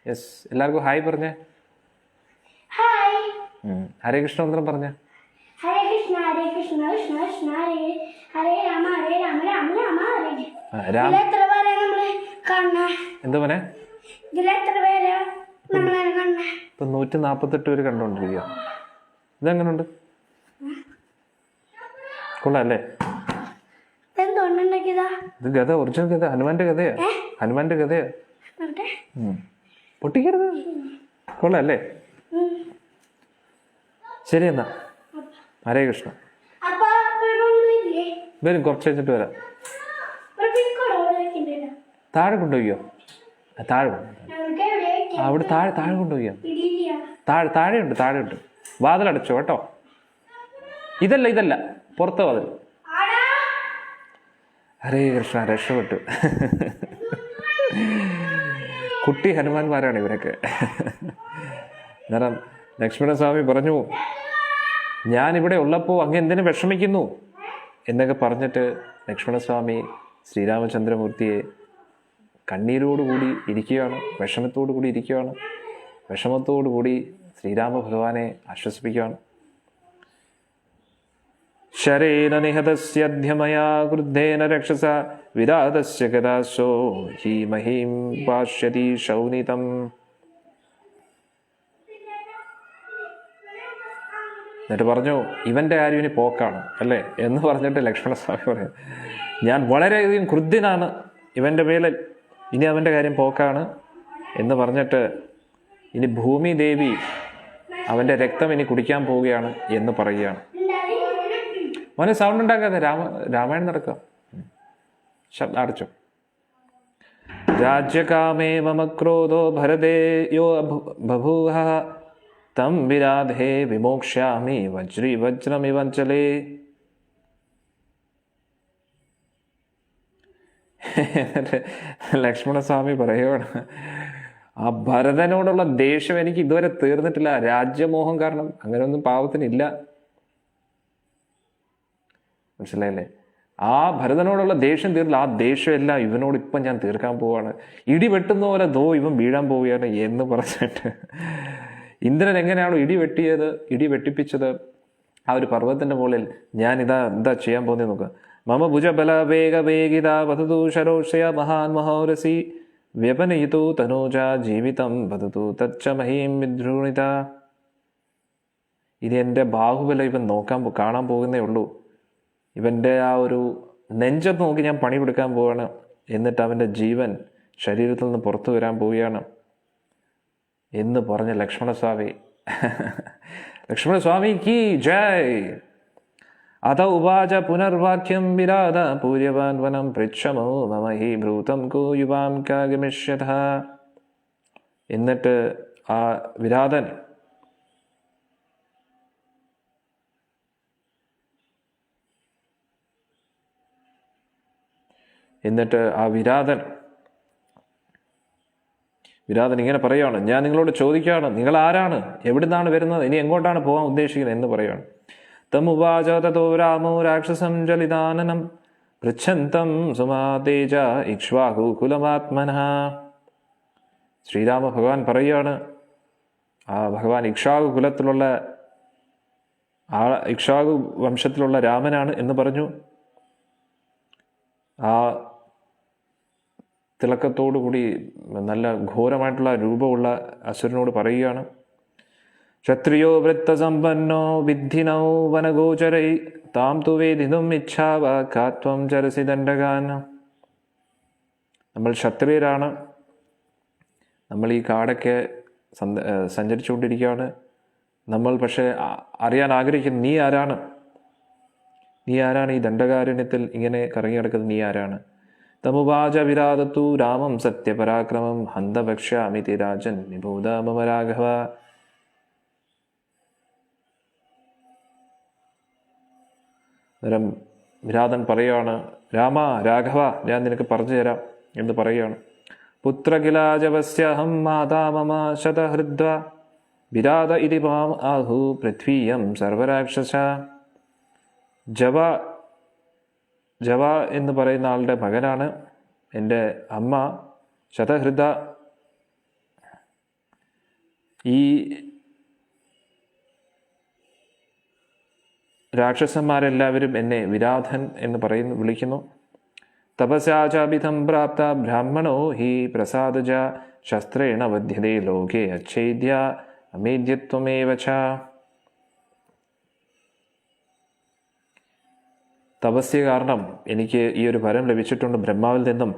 യെസ്, എല്ലാവർക്കും ഹായ് പറഞ്ഞേ. ഹരേ കൃഷ്ണ മന്ത്രം പറഞ്ഞ. ഹരേ കൃഷ്ണ ഹരേ കൃഷ്ണ കൃഷ്ണ കൃഷ്ണ ഹരേ ഹരേ രാമ ഹരേ രാമ രാമ രാമ ഹരേ. എത്ര പേരെ നമ്മള് കാണണ? എന്താ മോനെ? ഇതിലെത്ര പേരെ നമ്മളെ കാണണ? ഇപ്പൊ 148 പേര് കണ്ടോണ്ടിരിക്കുക. ഇതെങ്ങനുണ്ട്? കൊള്ളാല്ലേ? എന്തുകൊണ്ടുണ്ടാക്കിയതാ? ഇത് ഗത, ഒറിജിനൽ ഗത, ഹനുമാന്റെ ഗതയാ. ഹനുമാന്റെ ഗതയാ. പൊട്ടിക്കരുത്. കൊള്ളാല്ലേ? ശരി എന്നാ, ഹരേ കൃഷ്ണ. വരും, കുറച്ച് കഴിഞ്ഞിട്ട് വരാം. താഴെ കൊണ്ടുപോയോ? താഴെ അവിടെ താഴെ കൊണ്ടുപോയോ? താഴെയുണ്ട്, താഴെയുണ്ട്. വാതിലടച്ചോ കേട്ടോ. ഇതല്ല പുറത്തെ വാതിൽ. ഹരേ കൃഷ്ണ, രക്ഷപ്പെട്ടു. കുട്ടി ഹനുമാന്മാരാണ് ഇവരൊക്കെ. അന്നേരം ലക്ഷ്മണസ്വാമി പറഞ്ഞു, ഞാനിവിടെ ഉള്ളപ്പോൾ അങ്ങ് എന്തിനു വിഷമിക്കുന്നു എന്നൊക്കെ പറഞ്ഞിട്ട് ലക്ഷ്മണസ്വാമി ശ്രീരാമചന്ദ്രമൂർത്തിയെ കണ്ണീരോടുകൂടി ഇരിക്കുകയാണ്, വിഷമത്തോടു കൂടി ഇരിക്കുകയാണ്. വിഷമത്തോടുകൂടി ശ്രീരാമ ഭഗവാനെ ആശ്വസിപ്പിക്കുകയാണ്. ശരേന നിഹതസ്യധ്യമയാ ക്രുദ്ധേന രക്ഷസ വിരാതസ്യ ഗദാസോ ഹി മഹീം പാശ്യതി ശൗനിതം. എന്നിട്ട് പറഞ്ഞു, ഇവൻ്റെ കാര്യം ഇനി പോക്കാണ് അല്ലേ എന്ന് പറഞ്ഞിട്ട് ലക്ഷ്മണസ്വാമി പറയും, ഞാൻ വളരെയധികം ക്രുദ്ധനാണ് ഇവൻ്റെ മേലിൽ, ഇനി അവൻ്റെ കാര്യം പോക്കാണ് എന്ന് പറഞ്ഞിട്ട് ഇനി ഭൂമി ദേവി അവൻ്റെ രക്തം ഇനി കുടിക്കാൻ പോവുകയാണ് എന്ന് പറയുകയാണ്. മോനെ സൗണ്ട് ഉണ്ടാക്കാതെ, രാമായണം നടക്കുക. ശബ്ദം അടച്ചു. രാജ്യകാമേ മമ ക്രോധോ ഭരതേ യോ ബഭൂവ തം വിരാധേ വിമോക്ഷ്യാമി വജ്രമിവഞ്ചലേ. ലക്ഷ്മണസ്വാമി പറയുകയാണ്, ആ ഭരതനോടുള്ള ദേഷ്യം എനിക്ക് ഇതുവരെ തീർന്നിട്ടില്ല. രാജ്യമോഹം കാരണം അങ്ങനെയൊന്നും പാവത്തിനില്ല. മനസ്സിലായില്ലേ? ആ ഭരതനോടുള്ള ദേഷ്യം തീർന്നില്ല. ആ ദേഷ്യമെല്ലാം ഇവനോട് ഇപ്പം ഞാൻ തീർക്കാൻ പോവാണ്. ഇടി വെട്ടുന്ന പോലെ ഇവൻ വീഴാൻ പോവുകയാണ് എന്ന് പറഞ്ഞിട്ട് ഇന്ദ്രൻ എങ്ങനെയാണോ ഇടി വെട്ടിപ്പിച്ചത് ആ ഒരു പർവ്വതത്തിന്റെ മുകളിൽ, ഞാൻ എന്താ ചെയ്യാൻ പോകുന്നത് നോക്കുക. മമ ഭുജബല വേഗ വേഗിത വധതു ശരോഷയ മഹാൻ മഹോരസി വ്യപനയിതു തനൂജ ജീവിതം വധതു തച്ച മഹീം വിദ്രൂണിത. ഇനി എൻ്റെ ബാഹുബലം ഇവൻ കാണാൻ പോകുന്നേ ഉള്ളൂ. ഇവൻ്റെ ആ ഒരു നെഞ്ചത്ത് നോക്കി ഞാൻ പണി കൊടുക്കാൻ പോവുകയാണ്. എന്നിട്ട് അവൻ്റെ ജീവൻ ശരീരത്തിൽ നിന്ന് പുറത്തു വരാൻ പോവുകയാണ് എന്ന് പറഞ്ഞ ലക്ഷ്മണസ്വാമിക്ക് ജയ്. അത ഉവാച പുനർവാക്യം വിരാധ പൂര്യവാൻ വനം പൃച്ഛമോ മമ ഹി ഭ്രൂതം കോ യുവാം കാഗമിഷ്യത. എന്നിട്ട് ആ വിരാധൻ ഇങ്ങനെ പറയുകയാണ്, ഞാൻ നിങ്ങളോട് ചോദിക്കുകയാണ്, നിങ്ങൾ ആരാണ്, എവിടുന്നാണ് വരുന്നത്, ഇനി എങ്ങോട്ടാണ് പോകാൻ ഉദ്ദേശിക്കുന്നത് എന്ന് പറയുകയാണ്. തമുവാച തതോ രാമോ രാക്ഷസം ജലിതാനനം പൃച്ഛന്തം സുമാതേജ ഇക്ഷ്വാഹു കുലമാത്മനഃ. ശ്രീരാമ ഭഗവാൻ പറയുകയാണ്, ആ ഭഗവാൻ ഇക്ഷ്വാകു വംശത്തിലുള്ള രാമനാണ് എന്ന് പറഞ്ഞു. ആ തിളക്കത്തോടുകൂടി നല്ല ഘോരമായിട്ടുള്ള രൂപമുള്ള അസുരനോട് പറയുകയാണ്, ക്ഷത്രിയോ വൃത്തസമ്പന്നോ വിദ്ധിനൗ വനഗോചരൈ താം തു വേദിതും ഇച്ഛാവ കാത്വം ചരസി ദണ്ഡകാൻ. നമ്മൾ ക്ഷത്രിയരാണ്, നമ്മൾ ഈ കാടൊക്കെ സഞ്ചരിച്ചുകൊണ്ടിരിക്കുകയാണ്. നമ്മൾ പക്ഷെ അറിയാൻ ആഗ്രഹിക്കുന്നു, നീ ആരാണ് ഈ ദണ്ഡകാരണ്യത്തിൽ ഇങ്ങനെ കറങ്ങി കിടക്കുന്നത്, നീ ആരാണ്? തമുവാച വിരാതത്തു രാമം സത്യപരാക്രമം ഹന്തഭക്ഷ്യാമിതി രാജൻ വിഭൂത മമ രാഘവ. അന്നേരം വിരാതൻ പറയുകയാണ്, രാഘവ ഞാൻ നിനക്ക് പറഞ്ഞു തരാം എന്ന് പറയുകയാണ്. പുത്രകിലാജവസ്യഹം മാതാ മമ ശതഹൃദ്വ വിരാത ഇതി മാം ആഹു പൃഥ്വീയം സർവരാക്ഷസ. ജവ എന്ന് പറയുന്ന ആളുടെ മകനാണ് എൻ്റെ അമ്മ ശതഹൃദ. ഈ രാക്ഷസന്മാരെല്ലാവരും എന്നെ വിരാധൻ എന്ന് വിളിക്കുന്നു. തപസാചാഭിധം പ്രാപ്ത ബ്രാഹ്മണോ ഹി പ്രസാദജ ശസ്ത്രേണ വധ്യതേ ലോകേ അച്ഛേദ്യ അമേദ്യത്വമേവ ച. തപസ്യ കാരണം എനിക്ക് ഈ ഒരു വരം ലഭിച്ചിട്ടുണ്ട് ബ്രഹ്മാവിൽ നിന്നും.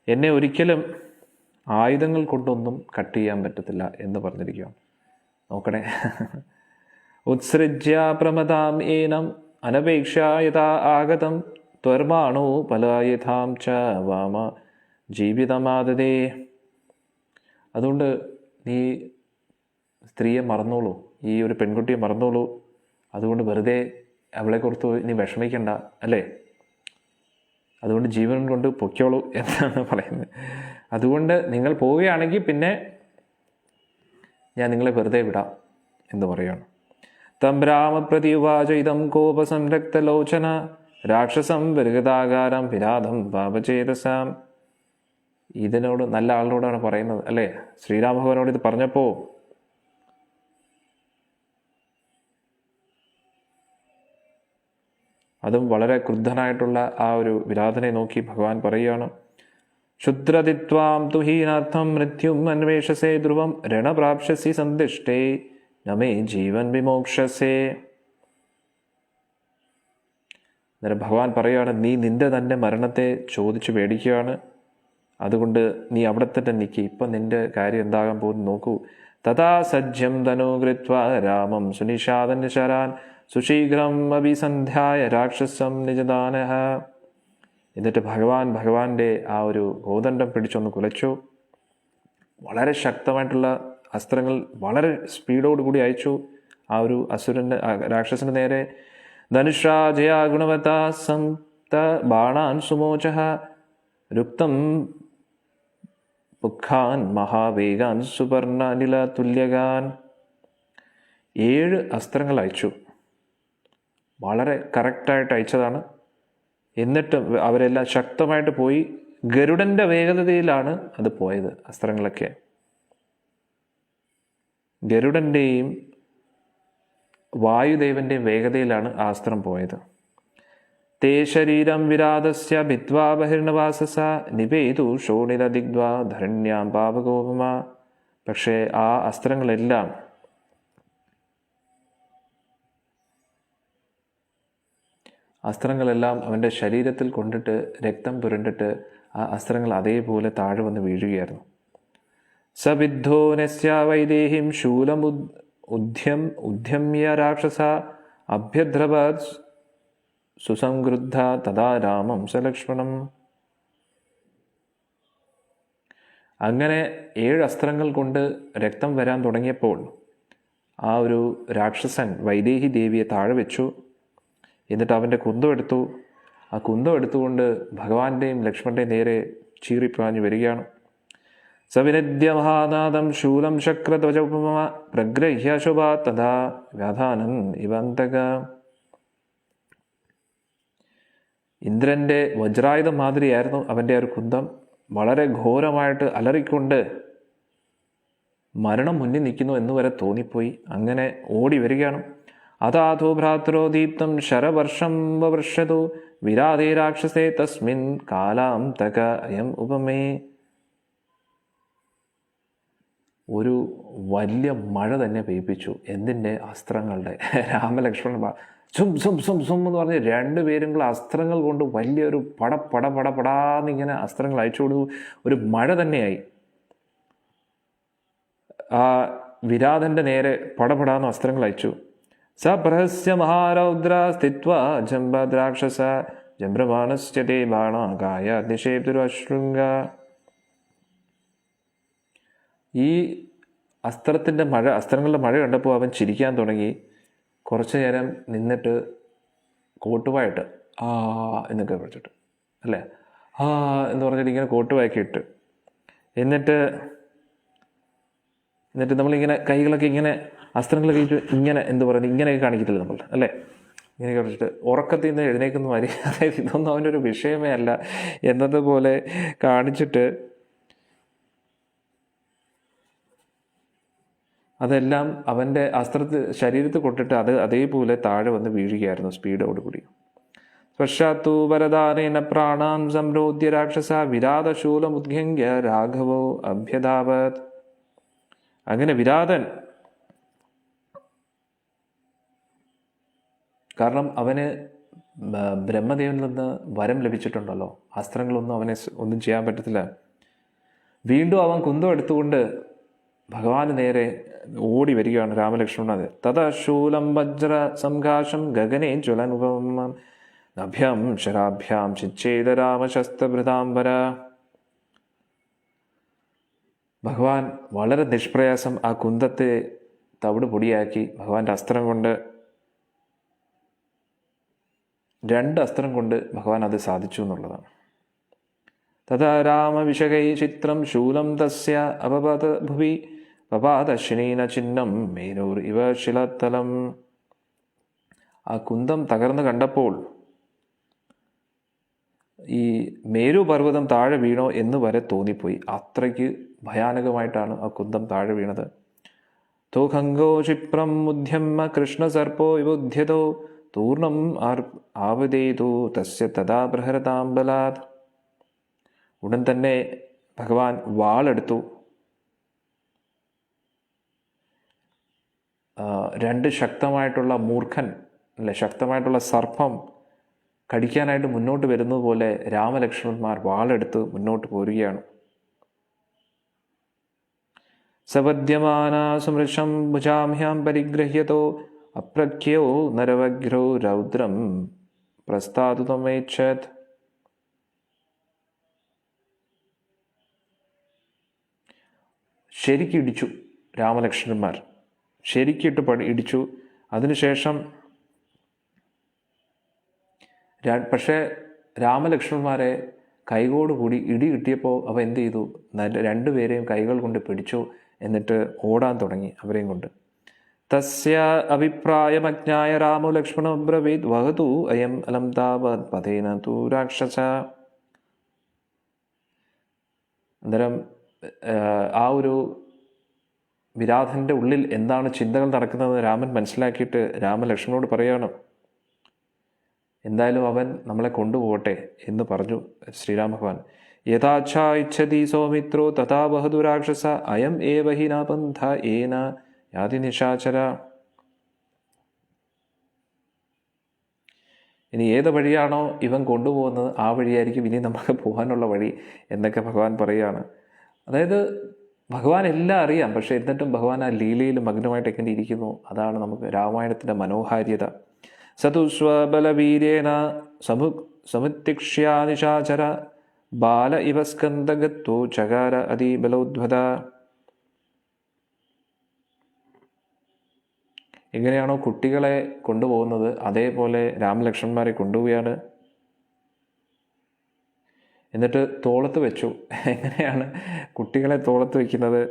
എന്നെ ഒരിക്കലും ആയുധങ്ങൾ കൊണ്ടൊന്നും കട്ട് ചെയ്യാൻ പറ്റത്തില്ല എന്ന് പറഞ്ഞിരിക്കുകയാണ്. നോക്കണേ, ഉത്സൃജ്യ പ്രമദാം ഏനം അനപേക്ഷ യഥാ ആഗതം ത്വർമാണോ പലായഥാം ച വാമ ജീവിതമാദതേ. അതുകൊണ്ട് നീ സ്ത്രീയെ മറന്നോളൂ, ഈ ഒരു പെൺകുട്ടിയെ മറന്നോളൂ. അതുകൊണ്ട് വെറുതെ അവളെക്കുറിച്ച് നീ വിഷമിക്കണ്ട, അല്ലേ? അതുകൊണ്ട് ജീവൻ കൊണ്ട് പൊയ്ക്കോളൂ എന്നാണ് പറയുന്നത്. അതുകൊണ്ട് നിങ്ങൾ പോവുകയാണെങ്കിൽ പിന്നെ ഞാൻ നിങ്ങളെ വെറുതെ വിടാം എന്ന് പറയുകയാണ്. തം രാമപ്രതി ഉവാച ഇതം കോപസംരക്തലോചന രാക്ഷസം വിരഗതാകാരം വിരാധം പാപചേതസാം. ഇതിനോട് നല്ല ആളിനോടാണ് പറയുന്നത്, അല്ലേ? ശ്രീരാമഭഗവാനോട് ഇത് പറഞ്ഞപ്പോൾ അതും വളരെ ക്രുദ്ധനായിട്ടുള്ള ആ ഒരു വിരാധനെ നോക്കി ഭഗവാൻ പറയുകയാണ്, ക്ഷുദ്രതിത്വാം തുഹീനാർത്ഥം മൃത്യും അന്വേഷസേ ധ്രുവം രണപ്രാപ്സ്യസി സന്ദിഷ്ടേ നമേ ജീവൻ വിമോക്ഷസേ. അന്നേരം ഭഗവാൻ പറയുകയാണ്, നീ നിന്റെ തന്നെ മരണത്തെ ചോദിച്ചു പേടിക്കുകയാണ്. അതുകൊണ്ട് നീ അവിടെ തന്നെ നിൽക്കി. ഇപ്പം നിന്റെ കാര്യം എന്താകാൻ പോകുന്നു നോക്കൂ. തഥാ സജ്ജം ധനു കൃത്വാ രാമം സുനിഷാദൻ ശരാൻ സുശീഘ്രം അഭിസന്ധ്യായ രാക്ഷസം നിജദാനഃ. എന്നിട്ട് ഭഗവാന്റെ ആ ഒരു കോദണ്ഡം പിടിച്ചൊന്ന് കുലച്ചു. വളരെ ശക്തമായിട്ടുള്ള അസ്ത്രങ്ങൾ വളരെ സ്പീഡോടുകൂടി അയച്ചു ആ ഒരു രാക്ഷസന്റെ നേരെ. ധനുഷ്രാജയാ ഗുണവതാ സംത ബാണാൻ സുമോചഃ രുക്തം പുഖാൻ മഹാവേഗാൻ സുപർണ അനില തുല്യകാൻ. 7 അസ്ത്രങ്ങൾ അയച്ചു. വളരെ കറക്റ്റായിട്ട് അയച്ചതാണ്. എന്നിട്ടും അവരെല്ലാം ശക്തമായിട്ട് പോയി. ഗരുഡന്റെ വേഗതയിലാണ് അത് പോയത്. അസ്ത്രങ്ങളൊക്കെ ഗരുഡന്റെയും വായുദേവന്റെയും വേഗതയിലാണ് ആ അസ്ത്രം പോയത്. തേ ശരീരം വിരാതസ്യ ഭിത്വാ ബഹിർണവാസസ നിപേതു ഷോണില ദിഗ്ധ്വാ ധരണ്യാം പാപകോപമ. പക്ഷേ ആ അസ്ത്രങ്ങളെല്ലാം അവൻ്റെ ശരീരത്തിൽ കൊണ്ടിട്ട് രക്തം പുരണ്ടിട്ട് ആ അസ്ത്രങ്ങൾ അതേപോലെ താഴെ വന്ന് വീഴുകയായിരുന്നു. സബിദ്ധോ നസ്യ വൈദേഹിം ശൂലം ഉദ്യമ്യ രാക്ഷസ അഭ്യദ്രവത് സുസംഗൃദ്ധ തഥാ രാമം സലക്ഷ്മണം. അങ്ങനെ 7 അസ്ത്രങ്ങൾ കൊണ്ട് രക്തം വരാൻ തുടങ്ങിയപ്പോൾ ആ ഒരു രാക്ഷസൻ വൈദേഹി ദേവിയെ താഴെ വെച്ചു. എന്നിട്ട് അവൻ്റെ കുന്തം എടുത്തു. ആ കുന്തം എടുത്തുകൊണ്ട് ഭഗവാന്റെയും ലക്ഷ്മണൻ്റെയും നേരെ ചീറിപ്പാഞ്ഞു വരികയാണ്. സവിനദ്യ മഹാനാദം ശൂലം ശക്രധ്വജോപമ പ്രഗ്രഹ്യ ശുഭാ തഥാ വ്യാധാനം ഇവന്തക. ഇന്ദ്രന്റെ വജ്രായുധം മാതിരിയായിരുന്നു അവൻ്റെ ഒരു കുന്തം. വളരെ ഘോരമായിട്ട് അലറിക്കൊണ്ട് മരണം മുന്നിൽ നിൽക്കുന്നു എന്ന് വരെ തോന്നിപ്പോയി. അങ്ങനെ ഓടി വരികയാണ്. അതാഥോ ഭ്രാതൃ ദീപ്തം ശരവർഷം വവർഷതു വിരാതേ രാക്ഷസേ തസ്മിൻ കാലാം തക അയം ഉപമേ. ഒരു വലിയ മഴ തന്നെ പെയ്പ്പിച്ചു. എന്തിൻ്റെ? അസ്ത്രങ്ങളുടെ. രാമലക്ഷ്മണൻ സും സും സും സും എന്ന് പറഞ്ഞ് 2 പേരും കൂടെ അസ്ത്രങ്ങൾ കൊണ്ട് വലിയൊരു പടാന്നിങ്ങനെ അസ്ത്രങ്ങൾ അയച്ചു കൊടുത്തു. ഒരു മഴ തന്നെയായി. ആ വിരാതന്റെ നേരെ പടപടാന്ന് അസ്ത്രങ്ങൾ അയച്ചു. സപ്രഹസ്യ മഹാരൗദ്ര സ്ഥിത്വാ ജംബദ്രാക്ഷസ ജംബ്രമാണസ്യ തേ ബാണാകായ നിഷേപ്തുരശ്രുംഗ. ഈ അസ്ത്രങ്ങളുടെ മഴ കണ്ടപ്പോൾ അവൻ ചിരിക്കാൻ തുടങ്ങി. കുറച്ചു നേരം നിന്നിട്ട് കോട്ടുവായിട്ട് എന്നൊക്കെ വിളിച്ചിട്ട് അല്ലേ എന്ന് പറഞ്ഞിട്ട് ഇങ്ങനെ കോട്ടുവായൊക്കെ ഇട്ട് എന്നിട്ട് നമ്മളിങ്ങനെ കൈകളൊക്കെ ഇങ്ങനെ അസ്ത്രങ്ങളൊക്കെ ഇങ്ങനെ എന്ത് പറയുന്നത് ഇങ്ങനെയൊക്കെ കാണിക്കത്തില്ല നമ്മൾ അല്ലേ? ഇങ്ങനെയൊക്കെ വിളിച്ചിട്ട് ഉറക്കത്തിൽ നിന്ന് എഴുന്നേക്കുന്ന മാതിരി. അതായത് ഇതൊന്നും അവൻ്റെ ഒരു വിഷയമേ അല്ല എന്നതുപോലെ കാണിച്ചിട്ട് അതെല്ലാം അവൻ്റെ ശരീരത്തിൽ കൊണ്ടിട്ട് അത് അതേപോലെ താഴെ വന്ന് വീഴുകയായിരുന്നു സ്പീഡോടുകൂടി. സ്പർശാത്തു വരദാനേന പ്രാണാൻ സംരോധ്യ രാക്ഷസ വിരാതശൂലമുദ്ഘ്യങ്ക്യ രാഘവോ അഭ്യധാവത്. അങ്ങനെ വിരാതൻ, കാരണം അവന് ബ്രഹ്മദേവനിൽ നിന്ന് വരം ലഭിച്ചിട്ടുണ്ടല്ലോ, അസ്ത്രങ്ങളൊന്നും അവനെ ഒന്നും ചെയ്യാൻ പറ്റത്തില്ല. വീണ്ടും അവൻ കുന്തം എടുത്തുകൊണ്ട് ഭഗവാന് നേരെ ഓടി വരികയാണ് രാമലക്ഷ്മണൻ. തഥശൂലം വജ്ര സംഘാഷം ഗഗനേ ജ്വലനുപമം നഭ്യം ശരാഭ്യാം ചിച്ഛേദ രാമശസ്ത്രഭൃതാംബര. ഭഗവാൻ വളരെ നിഷ്പ്രയാസം ആ കുന്തത്തെ തവിട് പൊടിയാക്കി ഭഗവാന്റെ അസ്ത്രം കൊണ്ട് 2 അസ്ത്രം കൊണ്ട് ഭഗവാൻ അത് സാധിച്ചു എന്നുള്ളതാണ്. തഥാ രാമവിശകൈ ചിത്രം ശൂലം തസ്യ അപപത ഭുവി പപാദശ്വിനീന ചിഹ്നം മേനൂർ ഇവ ശിലത്തലം. ആ കുന്തം തകർന്ന് കണ്ടപ്പോൾ ഈ മേരു പർവ്വതം താഴെ വീണോ എന്ന് വരെ തോന്നിപ്പോയി. അത്രയ്ക്ക് ഭയാനകമായിട്ടാണ് ആ കുന്തം താഴെ വീണത്. തോഖങ്കോ ക്ഷിപ്രം ഉദ്യമ്മ കൃഷ്ണസർപ്പോ വിബുദ്ധ്യതോ തൂർണം ആവതേതു തസ്യ തഥാ പ്രഹരതാംബലാത്. ഉടൻ തന്നെ ഭഗവാൻ വാളെടുത്തു. 2 ശക്തമായിട്ടുള്ള മൂർഖൻ അല്ലെ, ശക്തമായിട്ടുള്ള സർപ്പം കടിക്കാനായിട്ട് മുന്നോട്ട് വരുന്നത് പോലെ രാമലക്ഷ്മണന്മാർ വാളെടുത്ത് മുന്നോട്ട് പോരുകയാണ്. സപദ്യമാനാ സുമൃശം ഭുജാംഹ്യാം പരിഗ്രഹ്യതോ അപ്രഖ്യോ നരവഗ്രോ രൗദ്രം പ്രസ്താതുതമേച്ഛത്. ശരിക്കിടിച്ചു രാമലക്ഷ്മണന്മാർ, ശരിക്കിട്ട് ഇടിച്ചു. അതിനുശേഷം പക്ഷേ രാമലക്ഷ്മണന്മാരെ കൈകോടുകൂടി ഇടി കിട്ടിയപ്പോൾ അവ എന്ത് ചെയ്തു? രണ്ടുപേരെയും കൈകൾ കൊണ്ട് പിടിച്ചു, എന്നിട്ട് ഓടാൻ തുടങ്ങി അവരെയും കൊണ്ട്. തസ്യ അഭിപ്രായമജ്ഞായ രാമോ ലക്ഷ്മണോ ബ്രവീത് വഹതു അയം അലം താവത് പതേന തു രാക്ഷസ. അന്നേരം ആ ഒരു വിരാധൻ്റെ ഉള്ളിൽ എന്താണ് ചിന്തകൾ നടക്കുന്നതെന്ന് രാമൻ മനസ്സിലാക്കിയിട്ട് രാമൻ ലക്ഷ്മണനോട് പറയാണ്, എന്തായാലും അവൻ നമ്മളെ കൊണ്ടുപോകട്ടെ എന്ന് പറഞ്ഞു ശ്രീരാമ ഭഗവാൻ. യഥാച്ഛാ ഇച്ഛതി സൗമിത്രോ തഥാ വഹതു രാക്ഷസ അയം ഏവ ഹി ന പന്ഥ ഏന യാതി നിശാചര. ഇനി ഏത് വഴിയാണോ ഇവൻ കൊണ്ടുപോകുന്നത് ആ വഴിയായിരിക്കും ഇനി നമുക്ക് പോകാനുള്ള വഴി എന്നൊക്കെ ഭഗവാൻ പറയുകയാണ്. അതായത് ഭഗവാൻ എല്ലാം അറിയാം, പക്ഷെ എന്നിട്ടും ഭഗവാൻ ആ ലീലയിൽ മഗ്നമായിട്ട് എങ്ങനെ ഇരിക്കുന്നു, അതാണ് നമുക്ക് രാമായണത്തിൻ്റെ മനോഹാരിത. സതു സ്വബലവീര്യേന സമുത്തിക്ഷ്യാനിശാചര ബാല ഇവ സ്കന്ദഗത്തോ ചകാര അതിബലോദ്വത. എങ്ങനെയാണോ കുട്ടികളെ കൊണ്ടുപോകുന്നത് അതേപോലെ രാമലക്ഷ്മണന്മാരെ കൊണ്ടുപോവുകയാണ്. എന്നിട്ട് തോളത്ത് വെച്ചു. എങ്ങനെയാണ് കുട്ടികളെ തോളത്ത് വയ്ക്കുന്നത്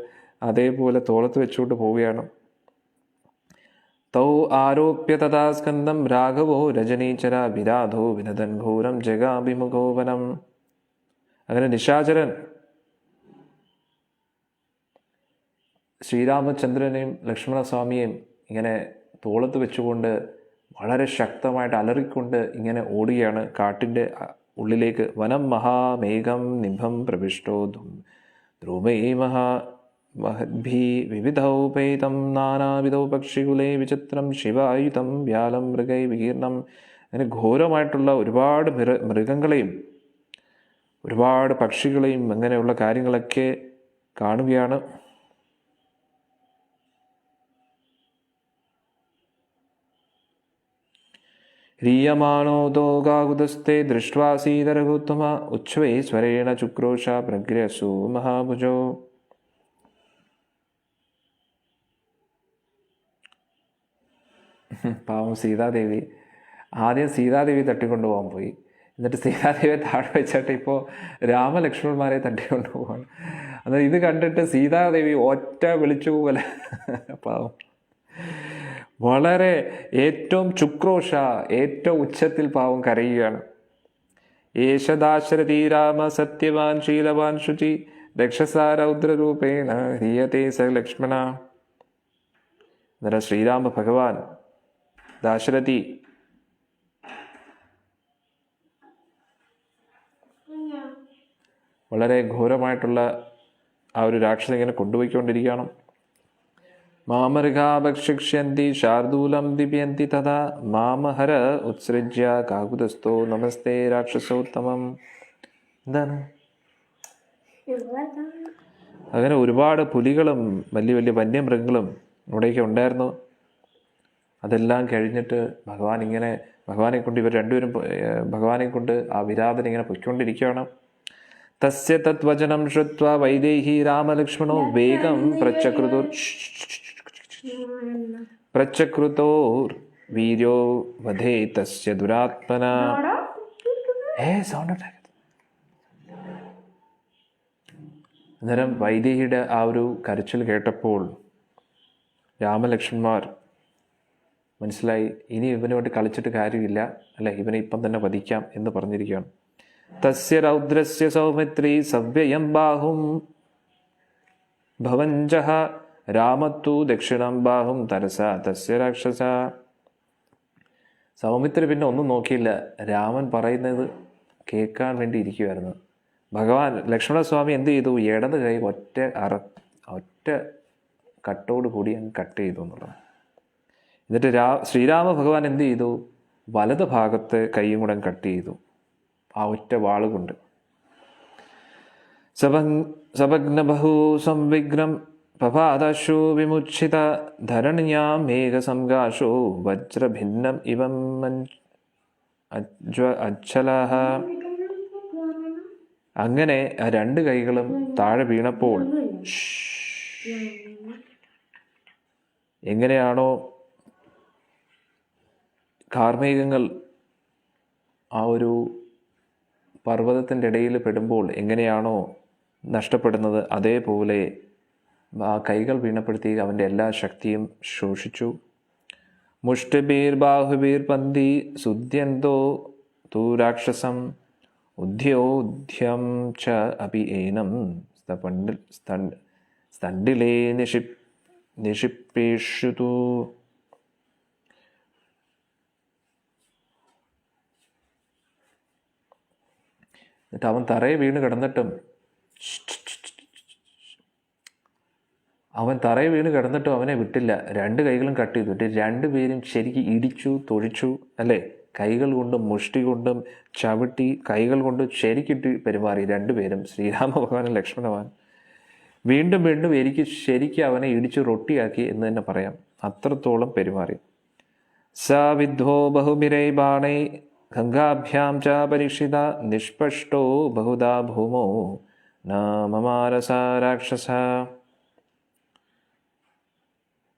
അതേപോലെ തോളത്ത് വെച്ചുകൊണ്ട് പോവുകയാണ്. തൗ ആരോപ്യ തഥാ സ്കന്ദം രാഘവോ രജനീചര വിരാധോ വിനദൻ ഘോരം ജഗാഭിമുഖോവനം. അങ്ങനെ നിശാചരൻ ശ്രീരാമചന്ദ്രനെയും ലക്ഷ്മണസ്വാമിയെയും ഇങ്ങനെ തോളത്ത് വെച്ചുകൊണ്ട് വളരെ ശക്തമായിട്ട് അലറിക്കൊണ്ട് ഇങ്ങനെ ഓടുകയാണ് കാട്ടിൻ്റെ ഉള്ളിലേക്ക്. വനം മഹാമേഘം നിഭം പ്രവിഷ്ടോ ധ്രുവൈ മഹദ്ഭി വിവിധൗപേതം നാനാവിധൗ പക്ഷികുലേ വിചിത്രം ശിവായുധം വ്യാലം മൃഗൈ വികീർണം. അങ്ങനെ ഘോരമായിട്ടുള്ള ഒരുപാട് മൃഗങ്ങളെയും ഒരുപാട് പക്ഷികളെയും അങ്ങനെയുള്ള കാര്യങ്ങളൊക്കെ കാണുകയാണ്. രീയമാണോദോ ഗാകുതസ്തേ ദൃഷ്ട്വാ സീതരഘുത്തമ ഉച്ഛ്വേ സ്വരേണ ചുക്രോശ പ്രഗ്രസു മഹാഭുജോ. പാവം സീതാദേവി, ആദ്യം സീതാദേവി തട്ടിക്കൊണ്ടുപോകാൻ പോയി, എന്നിട്ട് സീതാദേവിയെ താഴെ വെച്ചിട്ട് ഇപ്പോൾ രാമലക്ഷ്മണന്മാരെ തട്ടിക്കൊണ്ടുപോവാണ്. എന്നാൽ ഇത് കണ്ടിട്ട് സീതാദേവി ഒറ്റ വിളിച്ചു പോലെ പാവം വളരെ ഏറ്റവും ചുക്രോഷ ഏറ്റവും ഉച്ചത്തിൽ പാവം കരയുകയാണ്. ഏഷദാശരഥി രാമ സത്യവാൻ ശീലവാൻ ശുചി രക്ഷസാരൗദ്രരൂപേണ ഹീയത്തെ സ ലക്ഷ്മണ. അന്നേരം ശ്രീരാമ ഭഗവാൻ ദാശരഥി വളരെ ഘോരമായിട്ടുള്ള ആ ഒരു രാക്ഷസ ഇങ്ങനെ കൊണ്ടുപോയിക്കൊണ്ടിരിക്കുകയാണ്. മാമൃഗാഭക്ഷിഷ്യന്തി ശാർദൂലം ദിപ്യന്തി തഥാ മാമഹര ഉത്സൃജ്യ കാകുതസ്ഥോ നമസ്തേ രാക്ഷസോത്തമം. എന്താണ് അങ്ങനെ ഒരുപാട് പുലികളും വലിയ വലിയ വന്യമൃഗങ്ങളും ഇവിടേക്ക് ഉണ്ടായിരുന്നു. അതെല്ലാം കഴിഞ്ഞിട്ട് ഭഗവാനെ കൊണ്ട് ഇവർ രണ്ടുപേരും ഭഗവാനെ കൊണ്ട് ആ വിരാതൻ ഇങ്ങനെ പൊയ്ക്കൊണ്ടിരിക്കുകയാണ്. തസ്യ തദ്വചനം ശ്രുത്വാ വൈദേഹി രാമലക്ഷ്മണോ വേഗം പ്രചക്രുതോർ വീര്യോ വധേ തസ്യ ദുരാത്മന. അന്നേരം വൈദേഹിയുടെ ആ ഒരു കരച്ചിൽ കേട്ടപ്പോൾ രാമലക്ഷ്മണന്മാർ മനസ്സിലായി, ഇനി ഇവനുമായിട്ട് കളിച്ചിട്ട് കാര്യമില്ല, അല്ലെ, ഇവനെ ഇപ്പം തന്നെ വധിക്കാം എന്ന് പറഞ്ഞിരിക്കുകയാണ്. തസ്യ രൗദ്രസ്യ സൗമിത്രീ സവ്യയം ബാഹും ഭവഞ്ചഹ രാമത്തു ദക്ഷിണം ബാഹും തരസ തസ്യ രാക്ഷസ. സൗമിത്രി പിന്നെ ഒന്നും നോക്കിയില്ല, രാമൻ പറയുന്നത് കേൾക്കാൻ വേണ്ടി ഇരിക്കുമായിരുന്നു. ഭഗവാൻ ലക്ഷ്മണസ്വാമി എന്ത് ചെയ്തു? ഇടത് കൈ ഒറ്റ കട്ടോട് കൂടി അങ്ങ് കട്ട് ചെയ്തു എന്നുള്ളത്. എന്നിട്ട് ശ്രീരാമ ഭഗവാൻ എന്ത് ചെയ്തു? വലത് ഭാഗത്ത് കൈയും കൂടെ കട്ട് ചെയ്തു ആ ഒറ്റ വാളുകൊണ്ട്. സഭഗ്ന ബഹു സംവിഗ്നം പപാദശു വിമുച്ചിത ധരണ്യാം മേഘസംകാശോ വജ്രഭിന്നം ഇവം അജ്ജലഃ. അങ്ങനെ ആ രണ്ട് കൈകളും താഴെ വീണപ്പോൾ എങ്ങനെയാണോ കാർമേഘങ്ങൾ ആ ഒരു പർവ്വതത്തിൻ്റെ ഇടയിൽ പെടുമ്പോൾ എങ്ങനെയാണോ നഷ്ടപ്പെടുന്നത്, അതേപോലെ ആ കൈകൾ വീണപ്പെടുത്തി അവൻ്റെ എല്ലാ ശക്തിയും ശോഷിച്ചു. മുഷ്ടിബീർ ബാഹുബീർ പന്തി സുദ്യന്തോ തു രാക്ഷസം ഉദ്യോദ്ധ്യം ച അപി ഏനം സ്തണ്ഡിലേ നിഷിപ്പേഷുതു. എന്നിട്ട് അവൻ തറയെ വീണ് കിടന്നിട്ടും അവനെ വിട്ടില്ല. രണ്ട് കൈകളും കട്ട് ചെയ്തു. രണ്ടുപേരും ശരിക്കും ഇടിച്ചു തൊഴിച്ചു, അല്ലേ? കൈകൾ കൊണ്ടും മുഷ്ടി കൊണ്ടും ചവിട്ടി, കൈകൾ കൊണ്ട് ശരിക്കിട്ട് പെരുമാറി രണ്ടുപേരും, ശ്രീരാമ ഭഗവാനും ലക്ഷ്മണ ഭഗവാൻ. വീണ്ടും വീണ്ടും ശരിക്കും അവനെ ഇടിച്ചു റൊട്ടിയാക്കി എന്ന് തന്നെ പറയാം. അത്രത്തോളം പെരുമാറി. സ വിദ്ധോ ബഹുബിരൈ ബാണൈ ഗംഗാഭ്യാം ച പരീക്ഷിത നിഷ്പഷ്ടോ ബഹുദാ ഭൂമോ ന മമാരസ രാക്ഷസ.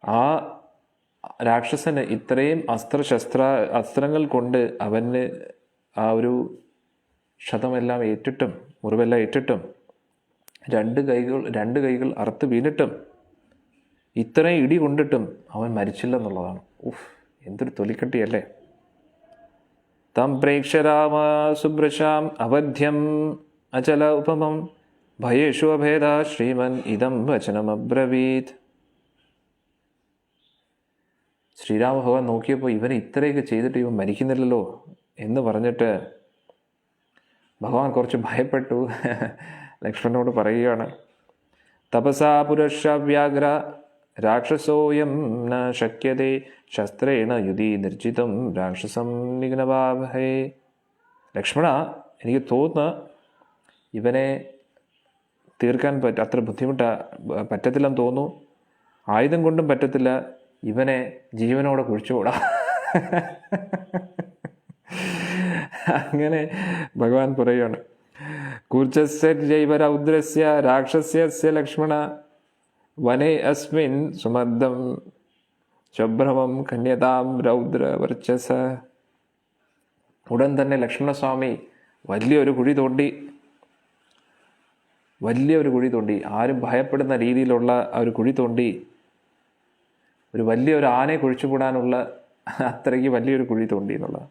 ആ രാക്ഷസന് ഇത്രയും അസ്ത്രങ്ങൾ കൊണ്ട് അവന് ആ ഒരു ക്ഷതമെല്ലാം ഏറ്റിട്ടും, മുറിവെല്ലാം ഏറ്റിട്ടും, രണ്ട് കൈകൾ അറുത്ത് വീണിട്ടും, ഇത്രയും ഇടി കൊണ്ടിട്ടും അവൻ മരിച്ചില്ലെന്നുള്ളതാണ്. എന്തൊരു തൊലിക്കട്ടിയല്ലേ. തം പ്രേക്ഷ്യ രാമ സുഭൃശാം അവധ്യം അചല ഉപമം ഭയേഷു അഭേദ ശ്രീമൻ ഇതം വചനമബ്രവീത്. ശ്രീരാമ ഭഗവാൻ നോക്കിയപ്പോൾ ഇവനെ ഇത്രയൊക്കെ ചെയ്തിട്ട് ഇവൻ മരിക്കുന്നില്ലല്ലോ എന്ന് പറഞ്ഞിട്ട് ഭഗവാൻ കുറച്ച് ഭയപ്പെട്ടു. ലക്ഷ്മണനോട് പറയുകയാണ്, തപസാ പുരുഷ വ്യാഗ്ര രാക്ഷസോയം ന ശക്യതേ ശസ്ത്രേണ യുധി നിർജിതം രാക്ഷസം നിഗ്നവാഭേ. ലക്ഷ്മണ, എനിക്ക് തോന്നുന്നു ഇവനെ തീർക്കാൻ അത്ര പറ്റത്തില്ലെന്ന് തോന്നുന്നു. ആയുധം കൊണ്ടും പറ്റത്തില്ല, ഇവനെ ജീവനോടെ കുഴിച്ചുകൂടാ. അങ്ങനെ ഭഗവാൻ പറയുകയാണ്, കൂർച്ചസ്യ രൗദ്രസ്യ രാക്ഷസ്യ ലക്ഷ്മണ വനേ അസ്മിൻ സുമർദ്ദം ശുഭ്രമം കന്യതാം രൗദ്രവർച്ചസ. ഉടൻ തന്നെ ലക്ഷ്മണസ്വാമി വലിയൊരു കുഴി തോണ്ടി, ആരും ഭയപ്പെടുന്ന രീതിയിലുള്ള ഒരു കുഴി തോണ്ടി, ഒരു വലിയൊരു ആനയെ കുഴിച്ചുകൂടാനുള്ള അത്രയ്ക്ക് വലിയൊരു കുഴി തോണ്ടി എന്നുള്ളത്.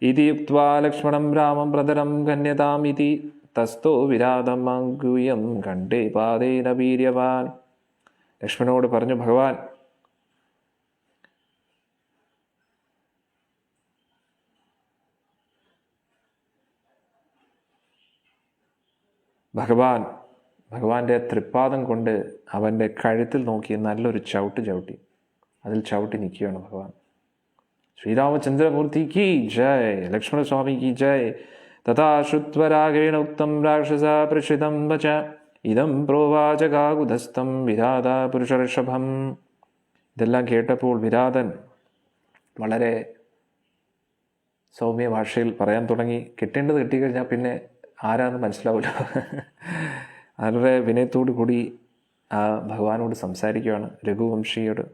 ഇതി യുക്ത്വാ ലക്ഷ്മണം രാമം പ്രതരം കന്യതാം ഇതി തസ്തോ വിരാതം അങ്കുയം കണ്ടേ പാതേന വീര്യവാൻ. ലക്ഷ്മണനോട് പറഞ്ഞു ഭഗവാൻ, ഭഗവാന്റെ തൃപ്പാദം കൊണ്ട് അവൻ്റെ കഴുത്തിൽ നോക്കി നല്ലൊരു ചവിട്ടി അതിൽ ചവിട്ടി നിൽക്കുകയാണ് ഭഗവാൻ. ശ്രീരാമചന്ദ്രമൂർത്തി കി ജയ്, ലക്ഷ്മണസ്വാമി കി ജയ്. തഥാ ശ്രുത്വരാഗേണ ഉക്തം രാക്ഷസ പ്രഷിതം വച ഇതം പ്രോവാച കാകുധസ്ഥം വിരാത പുരുഷഋഷഭം. ഇതെല്ലാം കേട്ടപ്പോൾ വിരാതൻ വളരെ സൗമ്യ ഭാഷയിൽ പറയാൻ തുടങ്ങി. കിട്ടേണ്ടത് കിട്ടിക്കഴിഞ്ഞാൽ പിന്നെ ആരാന്ന് മനസ്സിലാവില്ല. വളരെ വിനയത്തോടു കൂടി ആ ഭഗവാനോട് സംസാരിക്കുകയാണ്, രഘുവംശിയോട്.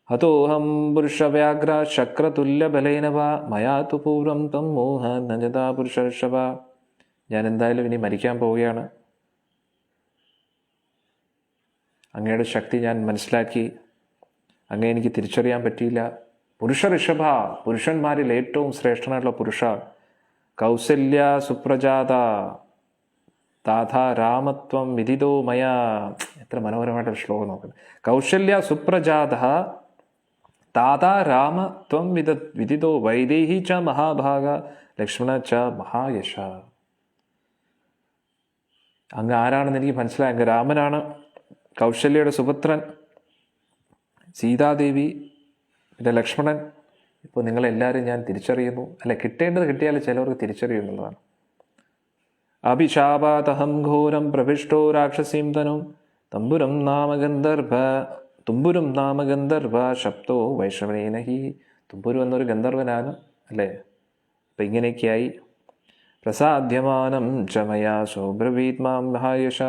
ഹതോഹം പുരുഷവ്യാഘ്ര ശക്രതുല്യബലേന വാ മയാ തു പൂർവം തം മോഹ നജതാ പുരുഷർഷഭ. ഞാൻ എന്തായാലും ഇനി മരിക്കാൻ പോവുകയാണ്. അങ്ങയുടെ ശക്തി ഞാൻ മനസ്സിലാക്കി, അങ്ങേ എനിക്ക് തിരിച്ചറിയാൻ പറ്റിയില്ല. പുരുഷഋഷഭ, പുരുഷന്മാരിൽ ഏറ്റവും ശ്രേഷ്ഠനായിട്ടുള്ള പുരുഷ. കൗസല്യ സുപ്രജാത താഥാ രാമത്വം വിദിതോ മയാ. എത്ര മനോഹരമായിട്ടൊരു ശ്ലോകം നോക്കുന്നത്. കൗസല്യ സുപ്രജാത താതാ രാമത്വം വിദിതോ വൈദേഹി ച മഹാഭാഗ ലക്ഷ്മണ ച മഹായശ. അങ്ങ് ആരാണെന്ന് എനിക്ക് മനസ്സിലായി. അങ്ങ് രാമനാണ്, കൗസല്യയുടെ സുപുത്രൻ, സീതാദേവി, പിന്നെ ലക്ഷ്മണൻ. ഇപ്പോൾ നിങ്ങളെല്ലാവരും ഞാൻ തിരിച്ചറിയുന്നു. അല്ല, കിട്ടേണ്ടത് കിട്ടിയാൽ ചിലവർക്ക് തിരിച്ചറിയുന്നുള്ളതാണ്. അഭിശാപാതഹം ഘോരം പ്രവിഷ്ടോ രാക്ഷസീം തനും തുമ്പുരം നാമ ഗന്ധർവ ശബ്ദോ വൈഷ്ണവേനഹി. തുമ്പുരു എന്നൊരു ഗന്ധർവനാണ് അല്ലേ. അപ്പം ഇങ്ങനെയൊക്കെയായി. പ്രസാദ്യമാനം ച മയാ സോബ്രവീത് മാം മഹായശ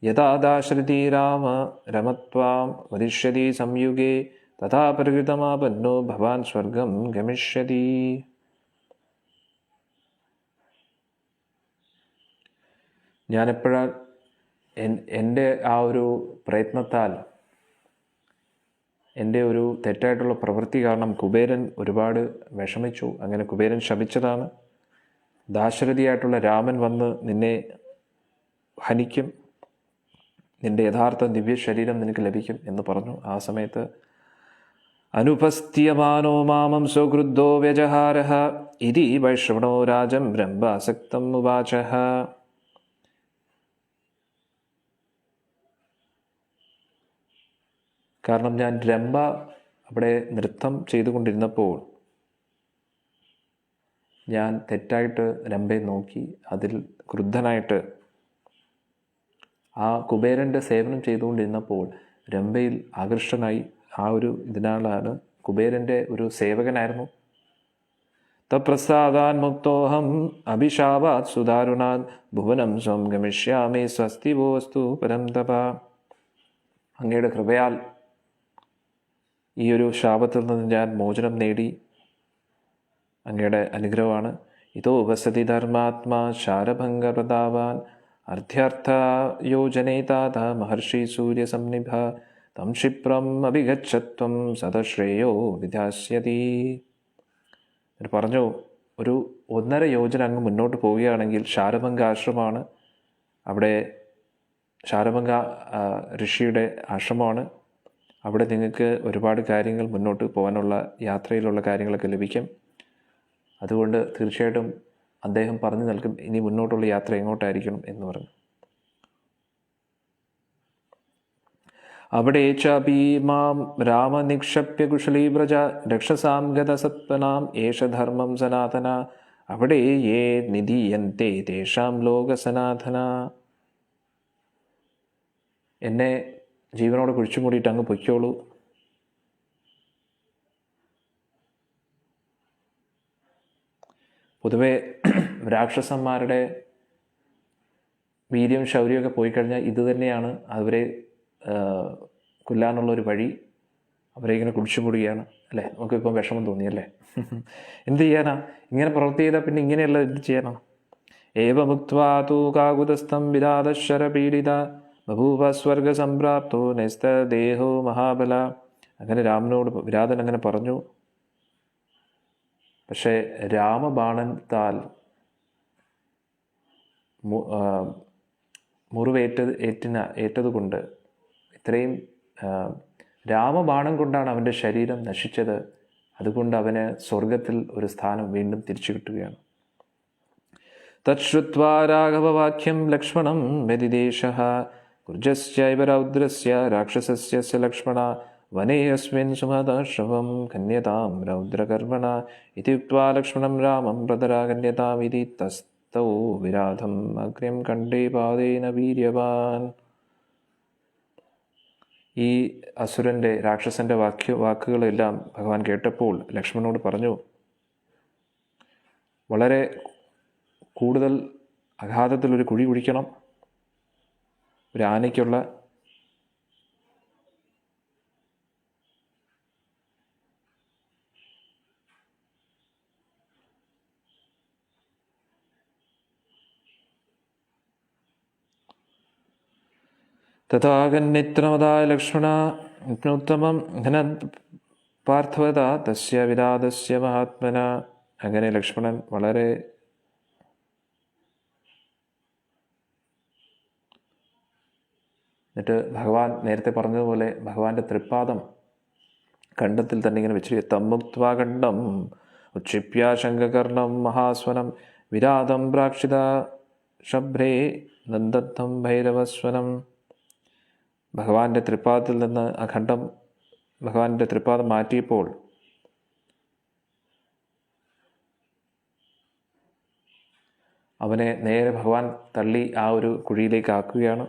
യഥാ ദാശരഥി രാമ രമത്വാം വദിഷ്യതി സംയുഗേ തഥാ പ്രകൃതമാപന്നോ ഭവാൻ സ്വർഗം ഗമിഷ്യതി. ഞാനെപ്പോഴാണ് എൻ്റെ ആ ഒരു പ്രയത്നത്താൽ, എൻ്റെ ഒരു തെറ്റായിട്ടുള്ള പ്രവൃത്തി കാരണം കുബേരൻ ഒരുപാട് വിഷമിച്ചു. അങ്ങനെ കുബേരൻ ശപിച്ചതാണ്, ദാശരഥിയായിട്ടുള്ള രാമൻ വന്ന് നിന്നെ ഹനിക്കും, നിൻ്റെ യഥാർത്ഥ ദിവ്യ ശരീരം നിനക്ക് ലഭിക്കും എന്ന് പറഞ്ഞു. ആ സമയത്ത് അനുപസ്ഥ്യമാനോ മാമം സ്വകൃദ്ധോ വ്യജഹാരഃ ഇതി വൈശ്രവണോ രാജം ബ്രഹ്മാസക്തം ഉവാചഃ. കാരണം ഞാൻ രംഭ അവിടെ നൃത്തം ചെയ്തുകൊണ്ടിരുന്നപ്പോൾ ഞാൻ തെറ്റായിട്ട് രംഭയെ നോക്കി, അതിൽ ക്രുദ്ധനായിട്ട് ആ കുബേരൻ്റെ സേവനം ചെയ്തുകൊണ്ടിരുന്നപ്പോൾ രംഭയിൽ ആകൃഷ്ടനായി. ആ ഒരു ഇതിനാലാണ്, കുബേരൻ്റെ ഒരു സേവകനായിരുന്നു. തപ്രസാദാൻ മുക്തോഹം അഭിശാപാത് സുദാരുണാത് ഭുവനം സ്വം ഗമിഷ്യാമി സ്വസ്തി വോസ്തു പരം തപ. അങ്ങയുടെ കൃപയാൽ ഈ ഒരു ശാപത്തിൽ നിന്ന് ഞാൻ മോചനം നേടി, അങ്ങയുടെ അനുഗ്രഹമാണ്. ഇതോ വസതി ധർമാത്മാ ശാരഭംഗ പ്രതാപാൻ അർദ്ധ്യർത്ഥ യോജനേ താത മഹർഷി സൂര്യ സംനിഭ തം ക്ഷിപ്രം അഭിഗച്ഛത്വം സദശ്രേയോ വിധാസ്യതി. പറഞ്ഞു, ഒരു 1.5 യോജന അങ്ങ് മുന്നോട്ട് പോവുകയാണെങ്കിൽ ശാരഭംഗ ആശ്രമമാണ്. അവിടെ ശാരഭംഗ ഋഷിയുടെ ആശ്രമമാണ്. അവിടെ നിങ്ങൾക്ക് ഒരുപാട് കാര്യങ്ങൾ മുന്നോട്ട് പോകാനുള്ള, യാത്രയിലുള്ള കാര്യങ്ങളൊക്കെ ലഭിക്കും. അതുകൊണ്ട് തീർച്ചയായിട്ടും അദ്ദേഹം പറഞ്ഞു നൽകും ഇനി മുന്നോട്ടുള്ള യാത്ര എങ്ങോട്ടായിരിക്കണം എന്ന് പറഞ്ഞു. അവിടെ ചാപി മാം രാമ നിക്ഷപ്യ കുശലീ വ്രജ രക്ഷസാം ഗതസത്വനാം ഏഷ ധർമ്മം സനാതന അവിടെ യേ നിധീയന്തെ തേഷാം ലോക സനാതന. എന്നെ ജീവനോട് കുഴിച്ചു മൂടിയിട്ട് അങ്ങ് പൊയ്ക്കോളൂ. പൊതുവെ രാക്ഷസന്മാരുടെ വീര്യം ശൗര്യമൊക്കെ പോയി കഴിഞ്ഞാൽ ഇത് തന്നെയാണ് അവരെ കൊല്ലാനുള്ളൊരു വഴി. അവരെ ഇങ്ങനെ കുഴിച്ചു മൂടുകയാണ് അല്ലേ. നമുക്കിപ്പം വിഷമം തോന്നിയല്ലേ. എന്ത് ചെയ്യാനാ, ഇങ്ങനെ പ്രവൃത്തി ചെയ്താൽ പിന്നെ ഇങ്ങനെയല്ല എന്ത് ചെയ്യാനാ. ഏവമുക്ത്വാ തൂ കാകുതസ്ഥം വിദാദശരപീഡിത ബഭൂവ സ്വർഗ സംപ്രാപ്തോ നൈസ്തദേഹോ മഹാബല. അങ്ങനെ വിരാതൻ അങ്ങനെ പറഞ്ഞു. പക്ഷേ രാമബാണത്താൽ ഏറ്റതുകൊണ്ട്, ഇത്രയും രാമബാണം കൊണ്ടാണ് അവൻ്റെ ശരീരം നശിച്ചത്. അതുകൊണ്ട് അവന് സ്വർഗത്തിൽ ഒരു സ്ഥാനം വീണ്ടും തിരിച്ചു കിട്ടുകയാണ്. തശ്രുത്വാ രാഘവവാക്യം ലക്ഷ്മണം വ്യതിദേശഃ കുർജസ്യൈവ രൗദ്രസ്യ രാക്ഷസസ്യ ലക്ഷ്മണ വനേ അസ്മിൻ സുമദാശ്രവം കന്യതാം രൗദ്രകർമ്മണ ഇതി ഉക്ത്വാ ലക്ഷ്മണം രാമം പ്രതരാകന്യതാം ഇതി തസ്തൗ വിരാധം അഗ്ര്യം കണ്ഠേ പാദേന വീര്യവാൻ. ഈ അസുരൻ്റെ, രാക്ഷസൻ്റെ വാക്കുകളെല്ലാം ഭഗവാൻ കേട്ടപ്പോൾ ലക്ഷ്മണനോട് പറഞ്ഞു, വളരെ കൂടുതൽ അഗാധത്തിലൊരു കുഴി കുഴിക്കണം, ഒരു ആനയ്ക്കുള്ള. തഥാകന്നിത്രമതായ ലക്ഷ്മണ ഉത്തമം ഘന പാർത്ഥവത തസ്യ വിരാതസ്യ മഹാത്മന. അങ്ങനെ ലക്ഷ്മണൻ വളരെ എന്നിട്ട് ഭഗവാൻ നേരത്തെ പറഞ്ഞതുപോലെ ഭഗവാന്റെ തൃപ്പാദം കണ്ഠത്തിൽ തന്നെ ഇങ്ങനെ വെച്ച് തമ്മുക്ത്വാ കണ്ഠം ഉക്ഷിപ്യ ശംഖകർണം മഹാസ്വനം വിരാതം പ്രാക്ഷിത ശഭ്രേ നന്ദത്തം ഭൈരവസ്വനം. ഭഗവാന്റെ തൃപ്പാദത്തിൽ നിന്ന് ആ ഖണ്ഡം, ഭഗവാന്റെ തൃപ്പാദം മാറ്റിയപ്പോൾ അവനെ നേരെ ഭഗവാൻ തള്ളി ആ ഒരു കുഴിയിലേക്ക് ആക്കുകയാണ്.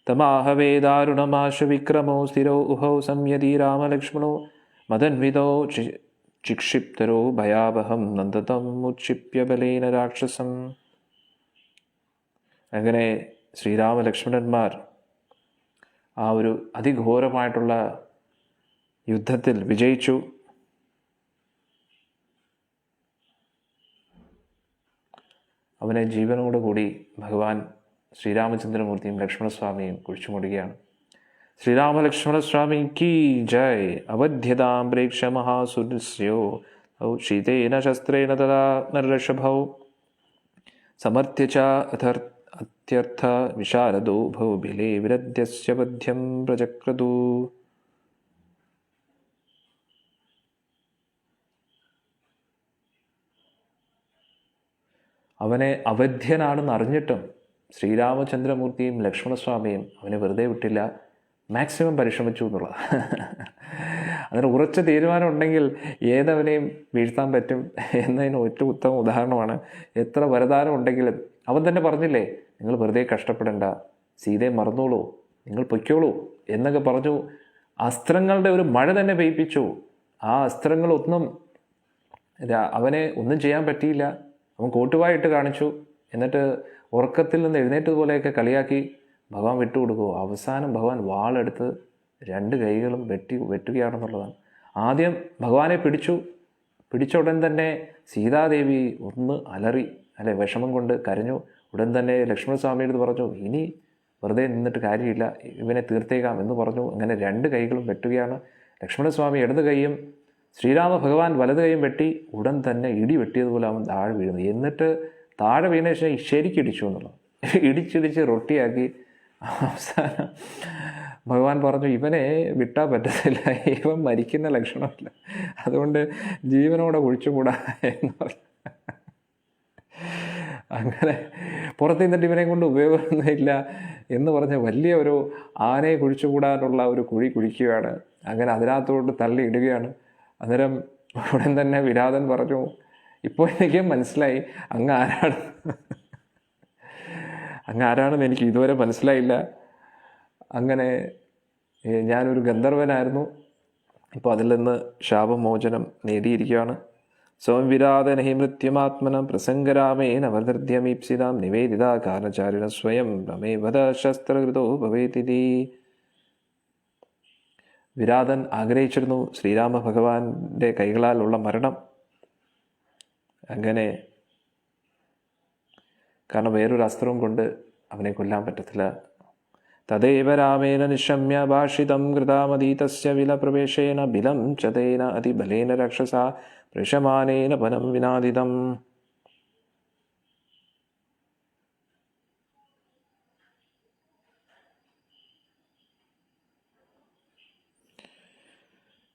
തമാഹവേദാരുണമാശു വിക്രമോ സ്ഥിരോ ഉഹൗ സംയതി രാമലക്ഷ്മണോ മദന്വിതോ ചിക്ഷിപ്തരോ ഭയാവഹം നന്ദതം ഉക്ഷിപ്യ ബലേന രാക്ഷസം. അങ്ങനെ ശ്രീരാമലക്ഷ്മണന്മാർ ആ ഒരു അതിഘോരമായിട്ടുള്ള യുദ്ധത്തിൽ വിജയിച്ചു. അവനെ ജീവനോടുകൂടി ഭഗവാൻ ശ്രീരാമചന്ദ്രമൂർത്തിയും ലക്ഷ്മണസ്വാമിയും കുഴിച്ചുമൂടുകയാണ്. ശ്രീരാമലക്ഷ്മണസ്വാമി കീ ജയ്. അവധ്യതാം പ്രേക്ഷ മഹാസുരസ്യോ ശീതേന ശസ്ത്രേണ തഥാ നരഋഷഭൗ സമർത്ഥ്യ ച അത്യർത്ഥ വിശാരദോ ഭൗബിലേ വിരദ്യസ്യ വധ്യം പ്രചക്രതു. അവനെ അവധ്യനാണെന്ന് അറിഞ്ഞിട്ടും ശ്രീരാമചന്ദ്രമൂർത്തിയും ലക്ഷ്മണസ്വാമിയും അവനെ വെറുതെ വിട്ടില്ല, മാക്സിമം പരിശ്രമിച്ചു എന്നുള്ളത്. അതിന് ഉറച്ച തീരുമാനം ഉണ്ടെങ്കിൽ ഏതവനെയും വീഴ്ത്താൻ പറ്റും എന്നതിന് ഏറ്റവും ഉത്തമ ഉദാഹരണമാണ്. എത്ര വരദാനം ഉണ്ടെങ്കിലും അവൻ തന്നെ പറഞ്ഞില്ലേ, നിങ്ങൾ വെറുതെ കഷ്ടപ്പെടേണ്ട, സീതയെ മറന്നോളൂ, നിങ്ങൾ പൊയ്ക്കോളൂ എന്നൊക്കെ പറഞ്ഞു. അസ്ത്രങ്ങളുടെ ഒരു മഴ തന്നെ പെയ്പ്പിച്ചു. ആ അസ്ത്രങ്ങളൊന്നും അവനെ ഒന്നും ചെയ്യാൻ പറ്റിയില്ല. അവൻ കോട്ടുവായിട്ട് കാണിച്ചു. എന്നിട്ട് ഉറക്കത്തിൽ നിന്ന് എഴുന്നേറ്റതുപോലെയൊക്കെ കളിയാക്കി ഭഗവാൻ വിട്ടുകൊടുക്കുമോ. അവസാനം ഭഗവാൻ വാളെടുത്ത് 2 കൈകളും വെട്ടുകയാണെന്നുള്ളതാണ്. ആദ്യം ഭഗവാനെ പിടിച്ച ഉടൻ തന്നെ സീതാദേവി ഒന്ന് അലറി, വിഷമം കൊണ്ട് കരഞ്ഞു. ഉടൻ തന്നെ ലക്ഷ്മണസ്വാമിയുടെ പറഞ്ഞു, ഇനി വെറുതെ നിന്നിട്ട് കാര്യമില്ല, ഇവനെ തീർത്തേക്കാം എന്ന് പറഞ്ഞു. അങ്ങനെ 2 കൈകളും വെട്ടുകയാണ്. ലക്ഷ്മണസ്വാമി ഇടത് കൈയും ശ്രീരാമ ഭഗവാൻ വലത് കൈയും വെട്ടി. ഉടൻ തന്നെ ഇടി വെട്ടിയതുപോലെ അവൻ താഴെ വീഴുന്നു. എന്നിട്ട് താഴെ വീണ ശേഷം ശരിക്കിടിച്ചു എന്നുള്ളത്, ഇടിച്ചിടിച്ച് റൊട്ടിയാക്കി. അവസാനം ഭഗവാൻ പറഞ്ഞു, ഇവനെ വിട്ടാൽ പറ്റത്തില്ല, ഇവൻ മരിക്കുന്ന ലക്ഷണമില്ല, അതുകൊണ്ട് ജീവനോടെ കുഴിച്ചുകൂടാ എന്ന് പറഞ്ഞു. അങ്ങനെ പുറത്ത് നിന്നിട്ട് ഇവനെ കൊണ്ട് ഉപയോഗമൊന്നുമില്ല എന്ന് പറഞ്ഞ് വലിയ ഒരു ആനയെ കുഴിച്ചുകൂടാനുള്ള ഒരു കുഴി കുഴിക്കുകയാണ്. അങ്ങനെ അതിനകത്തോട്ട് തള്ളി ഇടുകയാണ്. അന്നേരം ഉടൻ തന്നെ വിരാതൻ പറഞ്ഞു, ഇപ്പോൾ എനിക്ക് മനസ്സിലായി അങ്ങ് ആരാണെന്ന് എനിക്ക് ഇതുവരെ മനസ്സിലായില്ല. അങ്ങനെ ഞാനൊരു ഗന്ധർവനായിരുന്നു, ഇപ്പോൾ അതിൽ നിന്ന് ശാപമോചനം നേടിയിരിക്കുകയാണ്. സ്വയം വിരാതനഹി മൃത്യുമാത്മനം പ്രസംഗരാമേന വധർദ്ധ്യമീപ്സിതാം നിവേദിത കാലചാരിണ സ്വയം രമേ വധ ശസ്ത്രകൃതോ ഭവേതിഥി. വിരാതൻ ആഗ്രഹിച്ചിരുന്നു ശ്രീരാമ ഭഗവാന്റെ കൈകളാലുള്ള മരണം. അങ്ങനെ കാരണം വേറൊരു അസ്ത്രവും കൊണ്ട് അവനെ കൊല്ലാൻ പറ്റത്തില്ല. തദേവ രാമേന നിശമ്യ ഭാഷിതം കൃതാമതീതസ്യ വിലപ്രവേശേന ബിലം ചതേന അതിബലേന രക്ഷസ പ്രശമാനേന വനം വിനാദിതം.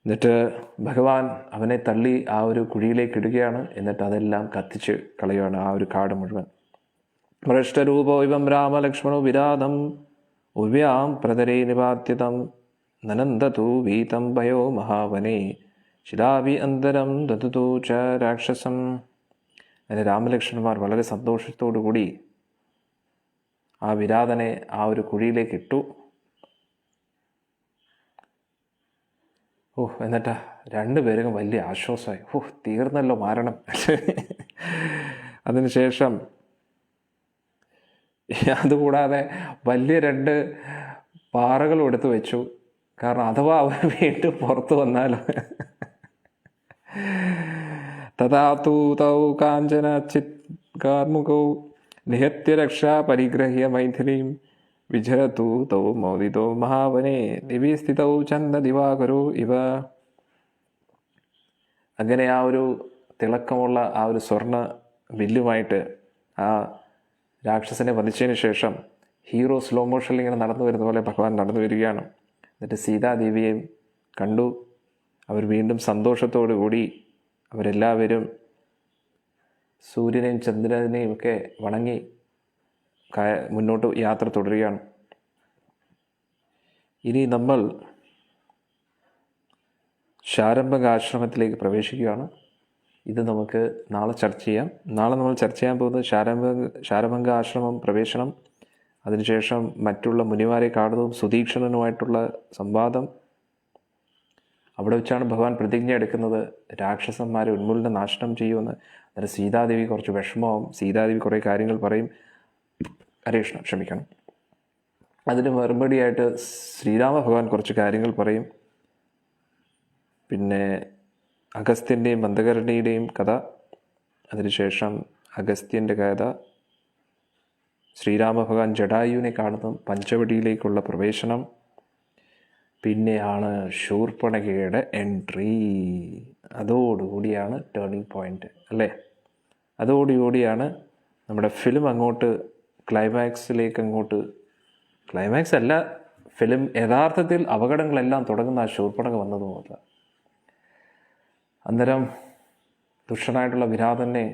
എന്നിട്ട് ഭഗവാൻ അവനെ തള്ളി ആ ഒരു കുഴിയിലേക്ക് ഇടുകയാണ്. എന്നിട്ട് അതെല്ലാം കത്തിച്ച് കളയുകയാണ്, ആ ഒരു കാട് മുഴുവൻ. ഭ്രഷ്ടരൂപോ ഇവം രാമലക്ഷ്മണോ വിരാതം ഉവ്യാം പ്രതരേ നിപാത്യതം നനന്ദതു വീതം ഭയോ മഹാവനേ ശിലാവി അന്തരം ദതുതു ച രാക്ഷസം. അങ്ങനെ രാമലക്ഷ്മണന്മാർ വളരെ സന്തോഷത്തോടു കൂടി ആ വിരാതനെ ആ ഒരു കുഴിയിലേക്ക് ഇട്ടു. എന്നിട്ട് 2 പേർക്കും വലിയ ആശ്വാസമായി. തീർന്നല്ലോ മാരണം. അതിനുശേഷം അതുകൂടാതെ വലിയ 2 പാറകളും എടുത്തു വെച്ചു. കാരണം അഥവാ അവർ വീണ്ടും പുറത്തു വന്നാലോ. തഥാ തൂ തൗ കാഞ്ചന ചിത്കാർമുകൗ നിഹത്യ രക്ഷാ പരിഗ്രഹ്യ മൈഥിലീം വിചരതു തൗ മോദിതോ മഹാവനേ ദിവി സ്ഥിതൗ ചന്ദ ദിവാകരോ ഇവ. അങ്ങനെ ആ ഒരു തിളക്കമുള്ള ആ ഒരു സ്വർണ്ണ വില്ലുമായിട്ട് ആ രാക്ഷസനെ വധിച്ചതിന് ശേഷം ഹീറോ സ്ലോ മോഷനിൽ ഇങ്ങനെ നടന്നു വരുന്ന പോലെ ഭഗവാൻ നടന്നു വരികയാണ്. എന്നിട്ട് സീതാദേവിയെയും കണ്ടു. അവർ വീണ്ടും സന്തോഷത്തോടു കൂടി അവരെല്ലാവരും സൂര്യനെയും ചന്ദ്രനെയും ഒക്കെ വണങ്ങി മുന്നോട്ട് യാത്ര തുടരുകയാണ്. ഇനി നമ്മൾ ശാരംഭക ആശ്രമത്തിലേക്ക് പ്രവേശിക്കുകയാണ്. ഇത് നമുക്ക് നാളെ ചർച്ച ചെയ്യാം. നാളെ നമ്മൾ ചർച്ച ചെയ്യാൻ പോകുന്നത് ശാരംഭക ആശ്രമം പ്രവേശനം, അതിനുശേഷം മറ്റുള്ള മുനിമാരെ കാണുന്നതും സുതീക്ഷണനുമായിട്ടുള്ള സംവാദം. അവിടെ വെച്ചാണ് ഭഗവാൻ പ്രതിജ്ഞ എടുക്കുന്നത് രാക്ഷസന്മാരെ ഉന്മൂലന നാശനം ചെയ്യുമെന്ന്. അന്നേരം സീതാദേവി കുറച്ച് വിഷമമാവും. സീതാദേവി കുറേ കാര്യങ്ങൾ പറയും. ഹരേ കൃഷ്ണ, ക്ഷമിക്കണം. അതിന് മറുപടിയായിട്ട് ശ്രീരാമ ഭഗവാൻ കുറച്ച് കാര്യങ്ങൾ പറയും. പിന്നെ അഗസ്ത്യൻ്റെയും മന്ദകരണിയുടെയും കഥ, അതിനുശേഷം അഗസ്ത്യൻ്റെ കഥ, ശ്രീരാമ ഭഗവാൻ ജടായുവിനെ കാണുന്നതും പഞ്ചവടിയിലേക്കുള്ള പ്രവേശനം, പിന്നെയാണ് ശൂർപ്പണഖയുടെ എൻട്രി. അതോടുകൂടിയാണ് ടേണിംഗ് പോയിൻ്റ് അല്ലേ? അതോടുകൂടിയാണ് നമ്മുടെ ഫിലിം അങ്ങോട്ട് ക്ലൈമാക്സിലേക്ക് ക്ലൈമാക്സ് അല്ല, ഫിലിം യഥാർത്ഥത്തിൽ അപകടങ്ങളെല്ലാം തുടങ്ങുന്ന ആ ശൂർപ്പണഖ വന്നതുമല്ല. അന്നേരം ദുഷ്ടനായിട്ടുള്ള വിരാതനെ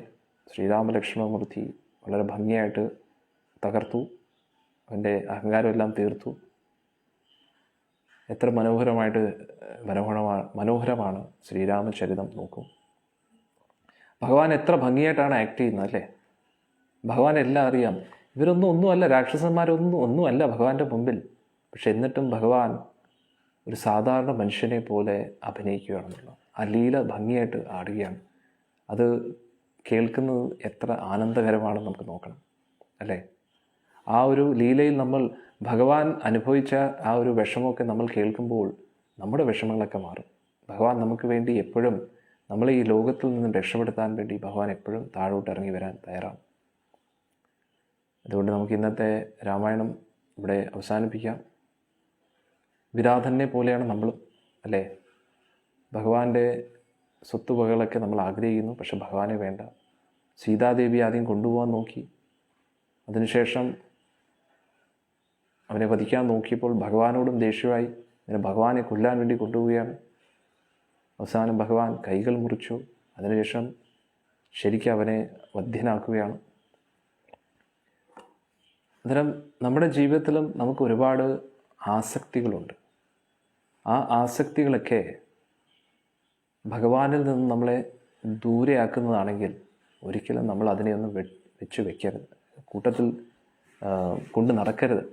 ശ്രീരാമലക്ഷ്മണമൂർത്തി വളരെ ഭംഗിയായിട്ട് തകർത്തു. അവൻ്റെ അഹങ്കാരമെല്ലാം തീർത്തു. എത്ര മനോഹരമാണ് ശ്രീരാമചരിതം. നോക്കും ഭഗവാൻ എത്ര ഭംഗിയായിട്ടാണ് ആക്ട് ചെയ്യുന്നത് അല്ലേ? ഭഗവാൻ എല്ലാം അറിയാം. ഒന്നുമല്ല, രാക്ഷസന്മാരൊന്നുമല്ല ഭഗവാന്റെ മുമ്പിൽ. പക്ഷെ എന്നിട്ടും ഭഗവാൻ ഒരു സാധാരണ മനുഷ്യനെ പോലെ അഭിനയിക്കുകയാണെന്നുള്ളത്. ആ ലീല ഭംഗിയായിട്ട് ആടുകയാണ്. അത് കേൾക്കുന്നത് എത്ര ആനന്ദകരമാണെന്ന് നമുക്ക് നോക്കണം അല്ലേ? ആ ഒരു ലീലയിൽ നമ്മൾ ഭഗവാൻ അനുഭവിച്ച ആ ഒരു വിഷമമൊക്കെ നമ്മൾ കേൾക്കുമ്പോൾ നമ്മുടെ വിഷമങ്ങളൊക്കെ മാറും. ഭഗവാൻ നമുക്ക് വേണ്ടി എപ്പോഴും, നമ്മളെ ഈ ലോകത്തിൽ നിന്നും രക്ഷപ്പെടുത്താൻ വേണ്ടി ഭഗവാൻ എപ്പോഴും താഴോട്ട് ഇറങ്ങി വരാൻ തയ്യാറാണ്. അതുകൊണ്ട് നമുക്ക് ഇന്നത്തെ രാമായണം ഇവിടെ അവസാനിപ്പിക്കാം. വിരാധനെ പോലെയാണ് നമ്മളും അല്ലേ? ഭഗവാന്റെ സ്വത്തുവകകളൊക്കെ നമ്മൾ ആഗ്രഹിക്കുന്നു, പക്ഷെ ഭഗവാനെ വേണ്ട. സീതാദേവി ആദ്യം കൊണ്ടുപോകാൻ നോക്കി, അതിനുശേഷം അവനെ വധിക്കാൻ നോക്കിയപ്പോൾ ഭഗവാനോടും ദേഷ്യമായി. അങ്ങനെ ഭഗവാനെ കൊല്ലാൻ വേണ്ടി കൊണ്ടുപോവുകയാണ്. അവസാനം ഭഗവാൻ കൈകൾ മുറിച്ചു. അതിനുശേഷം ശരിക്കും അവനെ വധ്യനാക്കുകയാണ്. അന്നേരം നമ്മുടെ ജീവിതത്തിലും നമുക്ക് ഒരുപാട് ആസക്തികളുണ്ട്. ആ ആസക്തികളൊക്കെ ഭഗവാനിൽ നിന്ന് നമ്മളെ ദൂരെയാക്കുന്നതാണെങ്കിൽ ഒരിക്കലും നമ്മൾ അതിനെയൊന്നും വെച്ച് വെക്കരുത്, കൂട്ടത്തിൽ കൊണ്ട് നടക്കരുത്.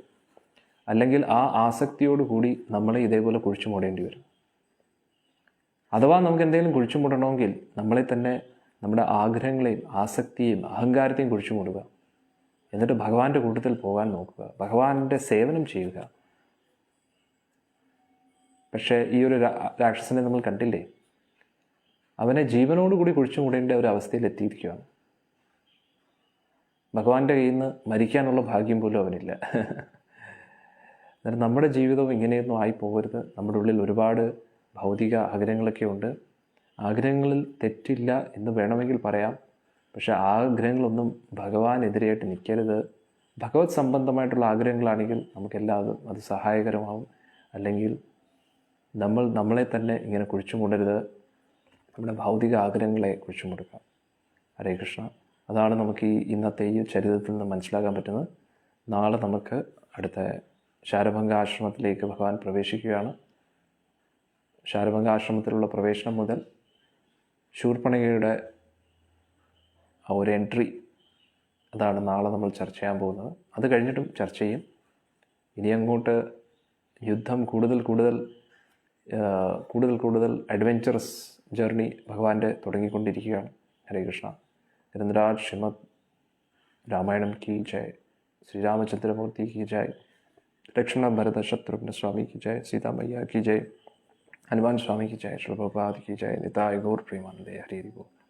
അല്ലെങ്കിൽ ആ ആസക്തിയോട് കൂടി നമ്മളെ ഇതേപോലെ കുഴിച്ചു മൂടേണ്ടി വരും. അഥവാ നമുക്ക് എന്തെങ്കിലും കുഴിച്ചു മൂടണമെങ്കിൽ നമ്മളെ തന്നെ നമ്മുടെ ആഗ്രഹങ്ങളെയും ആസക്തിയെയും അഹങ്കാരത്തെയും കുഴിച്ചു മൂടുക. എന്നിട്ട് ഭഗവാന്റെ കൂട്ടത്തിൽ പോകാൻ നോക്കുക, ഭഗവാന്റെ സേവനം ചെയ്യുക. പക്ഷേ ഈ ഒരു രാക്ഷസനെ നമ്മൾ കണ്ടില്ലേ? അവനെ ജീവനോടുകൂടി കുഴിച്ചു മൂടേണ്ട ഒരു അവസ്ഥയിൽ എത്തിയിരിക്കുകയാണ്. ഭഗവാന്റെ കയ്യിൽ നിന്ന് മരിക്കാനുള്ള ഭാഗ്യം പോലും അവനില്ല. അന്നേരം നമ്മുടെ ജീവിതവും ഇങ്ങനെയൊന്നും ആയി പോകരുത്. നമ്മുടെ ഉള്ളിൽ ഒരുപാട് ഭൗതിക ആഗ്രഹങ്ങളൊക്കെ ഉണ്ട്. ആഗ്രഹങ്ങളിൽ തെറ്റില്ല എന്ന് വേണമെങ്കിൽ പറയാം. പക്ഷേ ആ ആഗ്രഹങ്ങളൊന്നും ഭഗവാനെതിരെയായിട്ട് നിൽക്കരുത്. ഭഗവത് സംബന്ധമായിട്ടുള്ള ആഗ്രഹങ്ങളാണെങ്കിൽ നമുക്കെല്ലാം അത് സഹായകരമാവും. അല്ലെങ്കിൽ നമ്മളെ തന്നെ ഇങ്ങനെ കുഴിച്ചു മൂടരുത്. നമ്മുടെ ഭൗതിക ആഗ്രഹങ്ങളെ കുഴിച്ചു മൂടുക. ഹരേ കൃഷ്ണ. അതാണ് നമുക്ക് ഇന്നത്തെ ഈ ചരിത്രത്തിൽ നിന്ന് മനസ്സിലാക്കാൻ പറ്റുന്നത്. നാളെ നമുക്ക് അടുത്ത ശാരഭംഗ ആശ്രമത്തിലേക്ക് ഭഗവാൻ പ്രവേശിക്കുകയാണ്. ശാരഭംഗ ആശ്രമത്തിലുള്ള പ്രവേശനം മുതൽ ശൂർപ്പണഖയുടെ ആ ഒരു എൻട്രി, അതാണ് നാളെ നമ്മൾ ചർച്ച ചെയ്യാൻ പോകുന്നത്. അത് കഴിഞ്ഞിട്ടും ചർച്ച ചെയ്യും. ഇനി അങ്ങോട്ട് യുദ്ധം കൂടുതൽ അഡ്വെഞ്ചറസ് ജേർണി ഭഗവാന്റെ തുടങ്ങിക്കൊണ്ടിരിക്കുകയാണ്. ഹരേ കൃഷ്ണ. നിരന്തരാജ് ശ്രീമദ് രാമായണം की जय, श्री रामचंद्रमूर्ति की जय, लक्ष्मण भरत शत्रुघ्न स्वामी की जय, सीता मैया की जय, हनुमान स्वामी की जय, श्री प्रभुपाद की जय, निताय गौर प्रेमानंदे। हरि बोल।